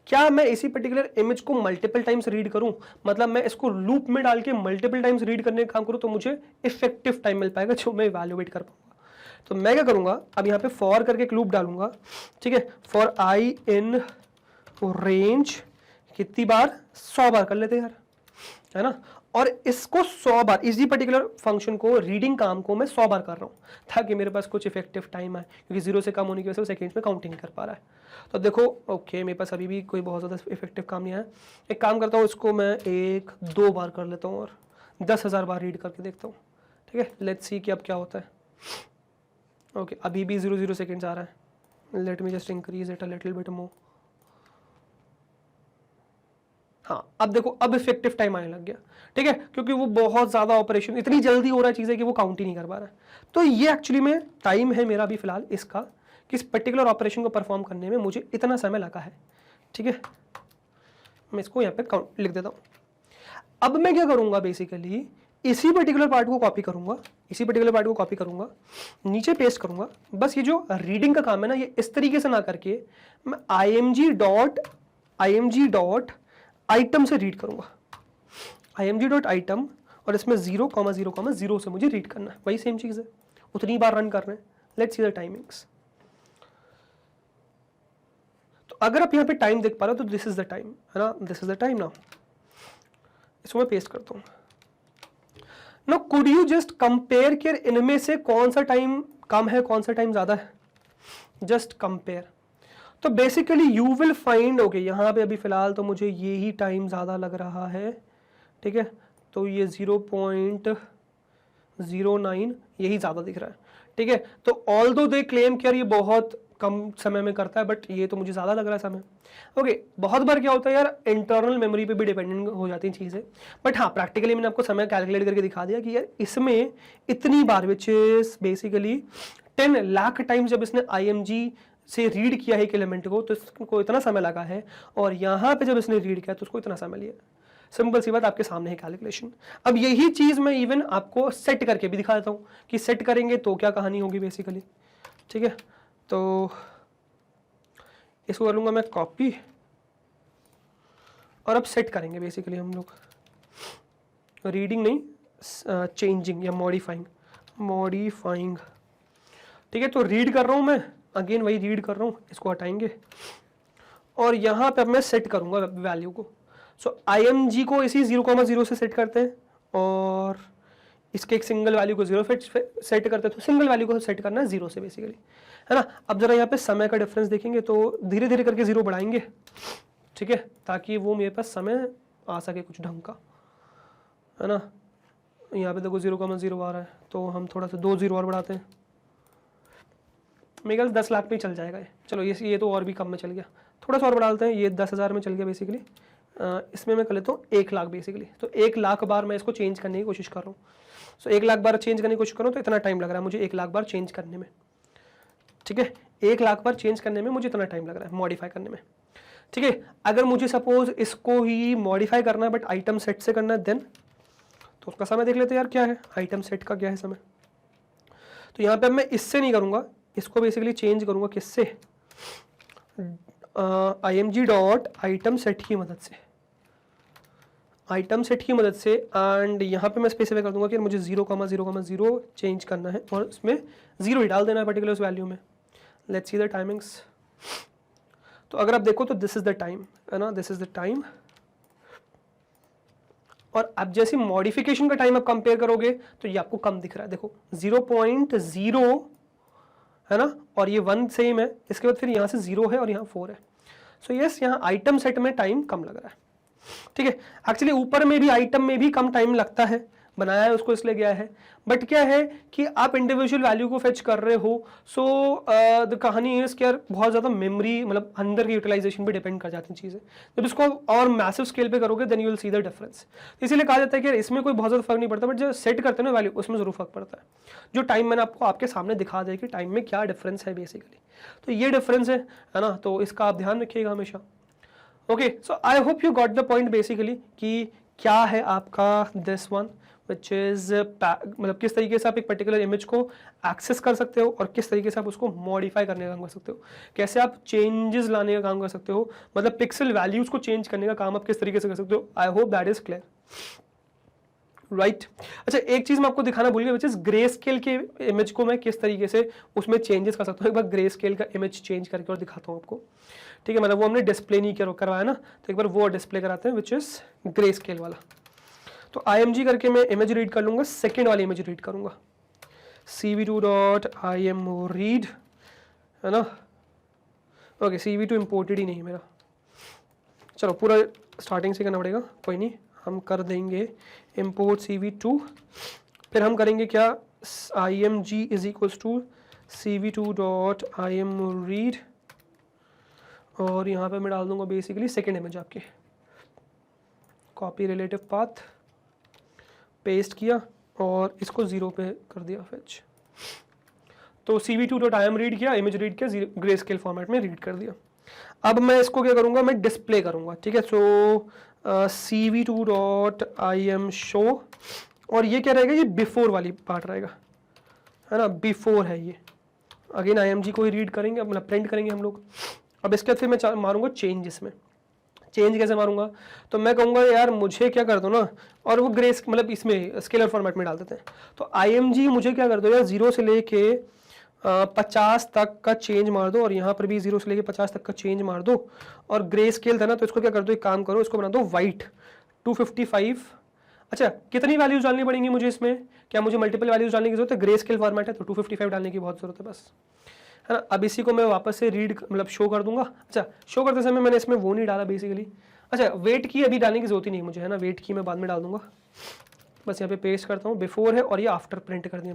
क्या मैं इसी पर्टिकुलर इमेज को मल्टीपल टाइम्स रीड करूं, मतलब मैं इसको लूप में डाल के मल्टीपल टाइम्स रीड करने का काम करूं, तो मुझे इफेक्टिव टाइम मिल पाएगा जो मैं इवैल्यूएट कर पाऊंगा। तो मैं क्या करूंगा, अब यहाँ पे फॉर करके एक लूप डालूंगा। ठीक है, फॉर आई इन रेंज कितनी बार, 100 बार कर लेते हैं यार, है ना। और इसको 100 बार, इसी पर्टिकुलर फंक्शन को, रीडिंग काम को मैं 100 बार कर रहा हूँ ताकि मेरे पास कुछ इफेक्टिव टाइम आए, क्योंकि 0 से कम होने की वजह से सेकंड्स में काउंटिंग कर पा रहा है। तो देखो ओके, मेरे पास अभी भी कोई बहुत ज़्यादा इफेक्टिव काम नहीं आया। एक काम करता हूँ, इसको मैं 1-2 बार कर लेता हूँ और 10,000 बार रीड करके देखता हूँ। ठीक है, लेट्स सी कि अब क्या होता है। ओके, अभी भी 0 सेकेंड्स आ रहा है। Late me just increase it a little bit more. हाँ, अब देखो, अब इफेक्टिव टाइम आने लग गया। ठीक है, क्योंकि वो बहुत ज़्यादा ऑपरेशन इतनी जल्दी हो रहा है चीज़ें कि वो काउंट ही नहीं कर पा रहा है। तो ये एक्चुअली में टाइम है मेरा अभी फिलहाल इसका, कि इस पर्टिकुलर ऑपरेशन को परफॉर्म करने में मुझे इतना समय लगा है। ठीक है, मैं इसको यहाँ पे काउंट लिख देता हूँ। अब मैं क्या करूँगा, बेसिकली इसी पर्टिकुलर पार्ट को कॉपी करूँगा, इसी पर्टिकुलर पार्ट को कॉपी करूँगा, नीचे पेस्ट करूँगा। बस ये जो रीडिंग का काम है ना, ये इस तरीके से ना करके मैं img डॉट आइटम से रीड करूंगा, img डॉट आइटम, और इसमें 0,0,0 से मुझे रीड करना है। वही सेम चीज़ है, उतनी बार रन कर रहे हैं। Let's see the timings. तो अगर आप यहाँ पे टाइम देख पा रहे हो तो दिस इज द टाइम, है ना, this is the time. Now इसको मैं पेस्ट करता हूँ। Now could you just compare कि इनमें से कौन सा टाइम कम है, कौन सा टाइम ज़्यादा है? Just compare. तो basically you will find, okay, यहाँ पे अभी फिलहाल तो मुझे ये ही टाइम ज़्यादा लग रहा है। ठीक है, तो ये 0.09 यही ज़्यादा दिख रहा है। ठीक है, तो ऑल दो दे क्लेम कि यार ये बहुत कम समय में करता है, बट ये तो मुझे ज़्यादा लग रहा है समय। ओके, बहुत बार क्या होता है यार, इंटरनल मेमोरी पे भी डिपेंडेंट हो जाती हैं चीज़ें, बट हाँ, प्रैक्टिकली मैंने आपको समय कैलकुलेट करके दिखा दिया कि यार इसमें इतनी बार, which is basically 10 lakh times जब इसने img से रीड किया है एक एलिमेंट को, तो इसको इतना समय लगा है, और यहाँ पे जब इसने रीड किया तो उसको इतना समय लिया। सिंपल सी बात, आपके सामने है कैलकुलेशन। अब यही चीज़ मैं इवन आपको सेट करके भी दिखा देता हूँ कि सेट करेंगे तो क्या कहानी होगी बेसिकली। ठीक है, तो इसको कर लूँगा मैं कॉपी, और अब सेट करेंगे बेसिकली हम लोग, रीडिंग नहीं, चेंजिंग या मॉडिफाइंग। ठीक है, तो रीड कर रहा हूँ मैं, अगेन वही रीड कर रहा हूँ, इसको हटाएंगे और यहाँ पे अब मैं सेट करूँगा वैल्यू को। सो img को इसी 0,0 से सेट करते हैं, और इसके एक सिंगल वैल्यू को 0 सेट करते हैं, तो सिंगल वैल्यू को सेट करना है 0 से बेसिकली, है ना। अब जरा यहाँ पे समय का डिफरेंस देखेंगे तो धीरे धीरे करके 0 बढ़ाएंगे। ठीक है, ताकि वो मेरे पास समय आ सके कुछ ढंग का, है ना। यहाँ पे देखो 0,0 आ रहा है, तो हम थोड़ा सा 2 0 और बढ़ाते हैं। मेरे ख्याल 10 लाख में चल जाएगा ये। चलो ये तो और भी कम में चल गया, थोड़ा सा और बढ़ाते हैं, ये 10,000 में चल गया बेसिकली। इसमें मैं कर लेता हूँ 1 लाख बेसिकली। तो 1 लाख बार मैं इसको चेंज करने की कोशिश कर रहा हूँ। सो 1 लाख बार चेंज करने की कोशिश कर रहा हूँ, तो इतना टाइम लग रहा है मुझे 1 लाख बार चेंज करने में। ठीक है, 1 लाख बार चेंज करने में मुझे इतना टाइम लग रहा है, मॉडिफाई करने में। ठीक है, अगर मुझे सपोज इसको ही मॉडिफाई करना है बट आइटम सेट से करना है, देन तो उसका समय देख लेते हैं यार क्या है, आइटम सेट का क्या है समय। तो यहाँ पे मैं इससे नहीं करूँगा, इसको बेसिकली चेंज करूँगा किससे, img डॉट आइटम सेट की मदद से, आइटम सेट की मदद से। एंड यहाँ पे मैं स्पेसिफाई कर दूंगा कि मुझे 0,0,0 चेंज करना है और उसमें 0 ही डाल देना है पर्टिकुलर उस वैल्यू में। Let's see the timings. तो अगर आप देखो तो दिस इज द टाइम, है ना, दिस इज द टाइम। और अब जैसे मॉडिफिकेशन का टाइम आप कंपेयर करोगे तो ये आपको कम दिख रहा है, देखो 0.0 है ना, और ये 1 सेम है। इसके बाद फिर यहाँ से 0 है और यहाँ 4 है। सो यस, यहाँ आइटम सेट में टाइम कम लग रहा है। ठीक है, एक्चुअली ऊपर में भी आइटम में भी कम टाइम लगता है, बनाया है उसको इसलिए गया है, बट क्या है कि आप इंडिविजुअल वैल्यू को फेच कर रहे हो, सो द कहानी इज कि यार बहुत ज़्यादा मेमोरी मतलब अंदर की यूटिलाइजेशन पे डिपेंड कर जाती हैं चीज़ें। जब इसको और मैसिव स्केल पे करोगे then you will see the difference. इसीलिए कहा जाता है कि यार इसमें कोई बहुत ज़्यादा फर्क नहीं पड़ता, बट जो सेट करते हैं ना वैल्यू उसमें ज़रूर फर्क पड़ता है। जो टाइम मैंने आपको आपके सामने दिखा दिया कि टाइम में क्या डिफरेंस है बेसिकली, तो ये डिफरेंस है ना, तो इसका आप ध्यान रखिएगा हमेशा। Okay, so I hope you got the point basically कि क्या है आपका दिस वन विच इज मतलब किस तरीके से आप एक पर्टिकुलर इमेज को एक्सेस कर सकते हो और किस तरीके से आप उसको मॉडिफाई करने का काम कर सकते हो, कैसे आप चेंजेस लाने का काम कर सकते हो, मतलब पिक्सल वैल्यूज को चेंज करने का काम आप किस तरीके से कर सकते हो। I hope that is clear, right. अच्छा, एक चीज मैं आपको दिखाना भूल गया, विच इज ग्रे स्केल के इमेज को मैं किस तरीके से उसमें चेंजेस कर सकता हूँ। एक बार ग्रे स्केल का इमेज चेंज करके और दिखाता हूँ आपको, ठीक है। मतलब वो हमने डिस्प्ले नहीं करवाया ना, तो एक बार वो डिस्प्ले कराते हैं विच इज ग्रे स्केल वाला। तो IMG करके मैं इमेज रीड कर लूंगा, सेकेंड वाली इमेज रीड करूंगा, cv2.imread है ना। ओके, cv2 इंपोर्टेड ही नहीं है मेरा, चलो पूरा स्टार्टिंग से करना पड़ेगा, कोई नहीं, हम कर देंगे import cv2, फिर हम करेंगे क्या, img is equals to cv2.imread, और यहाँ पे मैं डाल दूंगा बेसिकली सेकेंड इमेज आपके, कॉपी रिलेटिव पाथ, पेस्ट किया और इसको 0 पे कर दिया फेच। तो cv2.imread किया, इमेज रीड किया, ग्रे स्केल फॉर्मेट में रीड कर दिया। अब मैं इसको क्या करूँगा, मैं डिस्प्ले करूँगा, ठीक है। सो cv2.imshow, और ये क्या रहेगा, ये बिफोर वाली पार्ट रहेगा, है ना, बिफोर है ये। अगेन IMG को ही रीड करेंगे, मतलब प्रिंट करेंगे हम लोग। अब इसके बाद फिर मैं मारूंगा चेंज, इसमें चेंज कैसे मारूंगा, तो मैं कहूँगा यार मुझे क्या कर दो ना, और वो ग्रे मतलब इसमें स्केलर फॉर्मेट में डाल देते हैं। तो IMG मुझे क्या कर दो यार, 0 से लेके 50 तक का चेंज मार दो, और यहाँ पर भी 0 से लेके 50 तक का चेंज मार दो, और ग्रे स्केल था ना, तो इसको क्या कर दो, एक काम करो, इसको बना दो वाइट 255। अच्छा, कितनी वैल्यूज डालनी पड़ेंगी मुझे इसमें, क्या मुझे मल्टीपल वैल्यूज डालने की जरूरत है, ग्रे स्केल फॉर्मेट है तो 255 डालने की बहुत जरूरत है बस, है ना। अब इसी को मैं वापस से रीड मतलब शो कर दूंगा। अच्छा, शो करते समय मैंने इसमें वो नहीं डाला बेसिकली, अच्छा वेट की अभी डालने की जरूरत ही नहीं मुझे, है ना, वेट की मैं बाद में डाल दूंगा। बस यहाँ पे पेस्ट करता हूँ, बिफोर है और ये आफ्टर प्रिंट कर दिया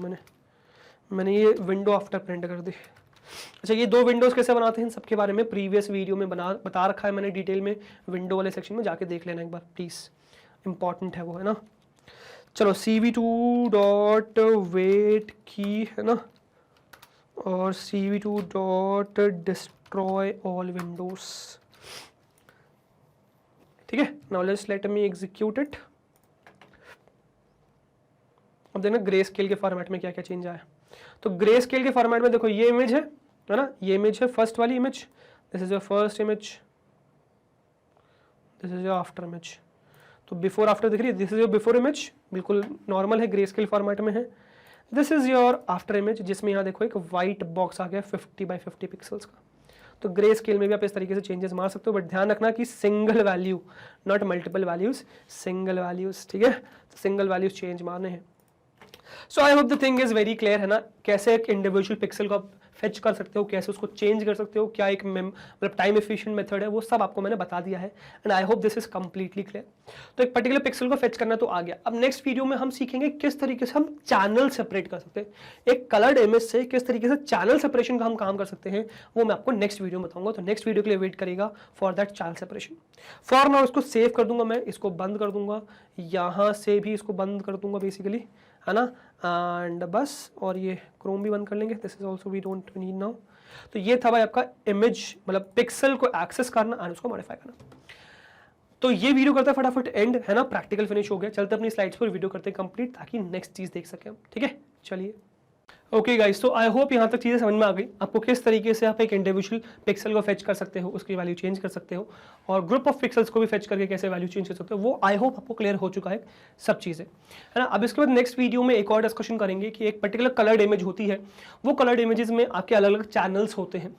मैंने ये विंडो आफ्टर प्रिंट कर दी। अच्छा, ये दो विंडोज कैसे बनाते हैं सबके बारे में प्रीवियस वीडियो में बता रखा है मैंने डिटेल में, विंडो वाले सेक्शन में जाके देख लेना एक बार प्लीज़, इंपॉर्टेंट है वो, है ना। चलो cv2.wait की, है ना, और cv2.destroy all windows, ठीक है। Now let's let me execute it. अब देखना ग्रे स्केल के फॉर्मेट में क्या क्या चेंज आया। तो ग्रे स्केल के फॉर्मेट में देखो ये इमेज है ना, ये इमेज है फर्स्ट वाली image, this is your first image, this is your after image. तो बिफोर आफ्टर दिख रही है, this is your before image, बिल्कुल नॉर्मल है, ग्रे स्केल फॉर्मेट में है। This is your after image, जिसमें यहाँ देखो एक वाइट बॉक्स आ गया 50 by 50 पिक्सल्स का। तो ग्रे स्केल में भी आप इस तरीके से चेंजेस मार सकते हो, बट ध्यान रखना कि single value, not multiple values, single values, ठीक है। तो सिंगल वैल्यूज चेंज मारने हैं। So I hope the thing is very clear, है ना, कैसे एक इंडिविजुअल पिक्सल को आप फेच कर सकते हो, कैसे उसको चेंज कर सकते हो, क्या एक मतलब टाइम एफिशिएंट मेथड है, वो सब आपको मैंने बता दिया है, and I hope this is completely clear. तो एक पर्टिकुलर पिक्सल को फेच करना तो आ गया। अब नेक्स्ट वीडियो में हम सीखेंगे किस तरीके से हम चैनल सेपरेट कर सकते हैं, एक कलर्ड इमेज से किस तरीके से चैनल सेपरेशन का हम काम कर सकते हैं, वो मैं आपको नेक्स्ट वीडियो में बताऊंगा। तो नेक्स्ट वीडियो के लिए वेट करेगा for that channel separation. For now इसको सेव कर दूंगा मैं, इसको बंद कर दूंगा, यहाँ से भी इसको बंद कर दूंगा बेसिकली, है ना, एंड बस, और ये क्रोम भी बंद कर लेंगे, this is also we don't need now. तो ये था भाई आपका इमेज मतलब पिक्सल को एक्सेस करना एंड उसको मॉडिफाई करना। तो ये वीडियो करता है फटाफट एंड, है ना, प्रैक्टिकल फिनिश हो गया। चलते अपनी स्लाइड्स पर वीडियो करते हैं कंप्लीट, ताकि नेक्स्ट चीज देख सके हम, ठीक है। चलिए ओके गाइस, तो आई होप यहाँ तक चीज़ें समझ में आ गई आपको, किस तरीके से आप एक इंडिविजुअल पिक्सल को फेच कर सकते हो, उसकी वैल्यू चेंज कर सकते हो, और ग्रुप ऑफ पिक्सल्स को भी फेच करके कैसे वैल्यू चेंज कर सकते हो, वो आई होप आपको क्लियर हो चुका है सब चीज़ें, है ना। अब इसके बाद नेक्स्ट वीडियो में एक और डिस्कशन करेंगे कि एक पर्टिकुलर कलर्ड इमेज होती है, वो कलर्ड इमेजेस में आपके अलग अलग चैनल्स होते हैं।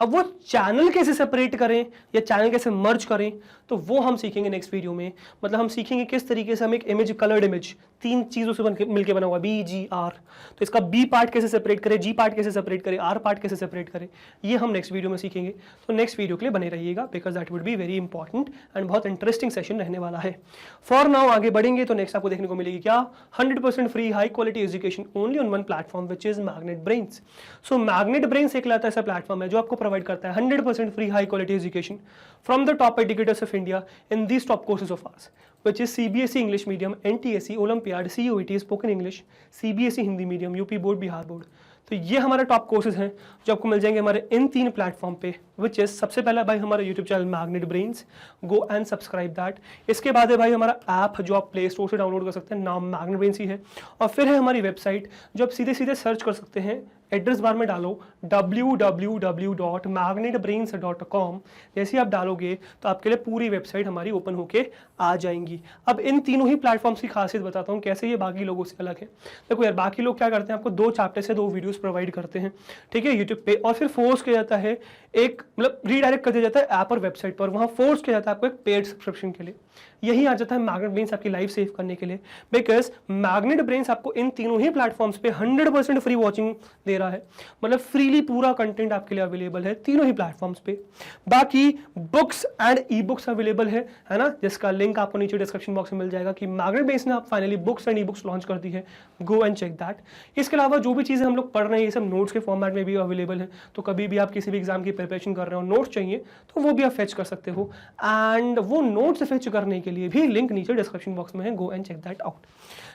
अब वो चैनल कैसे सेपरेट करें या चैनल कैसे मर्ज करें, तो वो हम सीखेंगे नेक्स्ट वीडियो में। मतलब हम सीखेंगे किस तरीके से हम एक इमेज, कलर्ड इमेज 3 चीज़ों से मिलकर बना हुआ BGR, तो इसका बी पार्ट कैसे सेपरेट करें, जी पार्ट कैसे सेपरेट करें, आर पार्ट कैसे सेपरेट करें, ये हम नेक्स्ट वीडियो में सीखेंगे। तो नेक्स्ट वीडियो के लिए बने रहिएगा, because that would be very important and बहुत इंटरेस्टिंग सेशन रहने वाला है। फॉर नाउ आगे बढ़ेंगे तो नेक्स्ट आपको देखने को मिलेगी क्या, 100% free high quality education only on one platform which is magnet brains. So magnet brains एक लाता ऐसा प्लेटफॉर्म है जो आपको प्रोवाइड करता है 100% free high quality education from the top educators of India in these top courses of ours, which is CBSE English Medium, NTSE, Olympiad, CUET, Spoken English, CBSE Hindi medium, UP board, Bihar board. तो ये हमारे top courses हैं जो आपको मिल जाएंगे हमारे इन 3 platform पे, which is सबसे पहला भाई हमारा YouTube channel magnet brains, go and subscribe that. इसके बाद है भाई हमारा ऐप जो आप प्ले स्टोर से डाउनलोड कर सकते हैं, नाम मैग्नेट ब्रेन्स ही है। और फिर है हमारी वेबसाइट जो आप सीधे सीधे सर्च कर सकते हैं, एड्रेस बार में डालो www.magnetbrains.com। जैसे आप डालोगे तो आपके लिए पूरी वेबसाइट हमारी ओपन होके आ जाएंगी। अब इन तीनों ही प्लेटफॉर्म्स की खासियत बताता हूँ कैसे ये बाकी लोगों से अलग है। देखो यार, बाकी लोग क्या करते हैं, आपको 2 चैप्टर से 2 वीडियोस प्रोवाइड करते हैं, ठीक है, यूट्यूब पे, और फिर फोर्स किया जाता है एक, मतलब रीडायरेक्ट कर दिया जाता है ऐप और वेबसाइट पर, वहाँ फोर्स किया जाता है आपको एक पेड सब्सक्रिप्शन के लिए। यही आ जाता है मैग्नेट ब्रेन्स आपकी लाइफ सेव करने के लिए, बिकॉज मैग्नेट ब्रेन्स आपको इन तीनों ही प्लेटफॉर्म्स पे 100% फ्री वॉचिंग दे रहा है, मतलब फ्रीली पूरा कंटेंट आपके लिए अवेलेबल है तीनों ही प्लेटफॉर्म्स पे। बाकी books and e books available है ना, जिसका लिंक आपको नीचे डिस्क्रिप्शन बॉक्स में मिल जाएगा कि मैग्नेट ब्रेन्स ने आप finally books and e books launch कर दी है, गो एंड चेक दैट। इसके अलावा जो भी चीज़ें हम लोग पढ़ रहे हैं ये सब नोट्स के फॉर्मेट में भी अवेलेबल है, तो कभी भी आप किसी भी एग्जाम की प्रिपरेशन कर रहे हो, नोट्स चाहिए तो वो भी आप फेच कर सकते हो, एंड वो नोट्स फेच करने के लिए भी लिंक नीचे डिस्क्रिप्शन बॉक्स में है, go and check that out,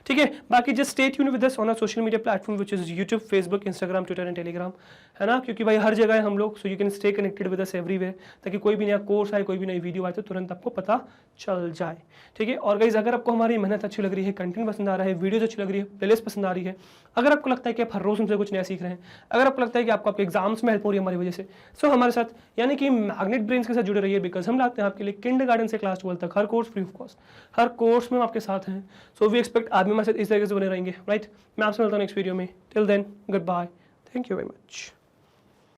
ठीक है। बाकी just stay tuned with us on our social media platform which is YouTube, Facebook, Instagram, Twitter and Telegram, है ना, क्योंकि भाई हर जगह है हम लोग, so you can stay connected with us everywhere, ताकि कोई भी नया कोर्स आए, कोई भी नई वीडियो आए तो तुरंत आपको पता चल जाए, ठीक है। और गाइस, अगर आपको हमारी मेहनत अच्छी लग रही है, कंटेंट पसंद आ रहा है, वीडियोज अच्छी लग रही है, प्लेलिस्ट पसंद आ रही है, अगर आपको लगता है कि आप हर रोज हमसे कुछ नया सीख रहे हैं, अगर आपको लगता है कि आपको आपके एग्जाम्स में हेल्प हो रही है हमारी वजह से, सो हमारे साथ यानी कि मैग्नेट ब्रेन्स के साथ जुड़े रहिए, बिकॉज हम लाते हैं आपके लिए किंडरगार्टन से क्लास 12 तक हर कोर्स फ्री ऑफ कॉस्ट, हर कोर्स में हम आपके साथ हैं। सो वी एक्सपेक्ट आप भी हमारे साथ इस तरीके से बने रहेंगे, राइट। मैं आपसे मिलता हूँ नेक्स्ट वीडियो में, till then goodbye, thank you very much.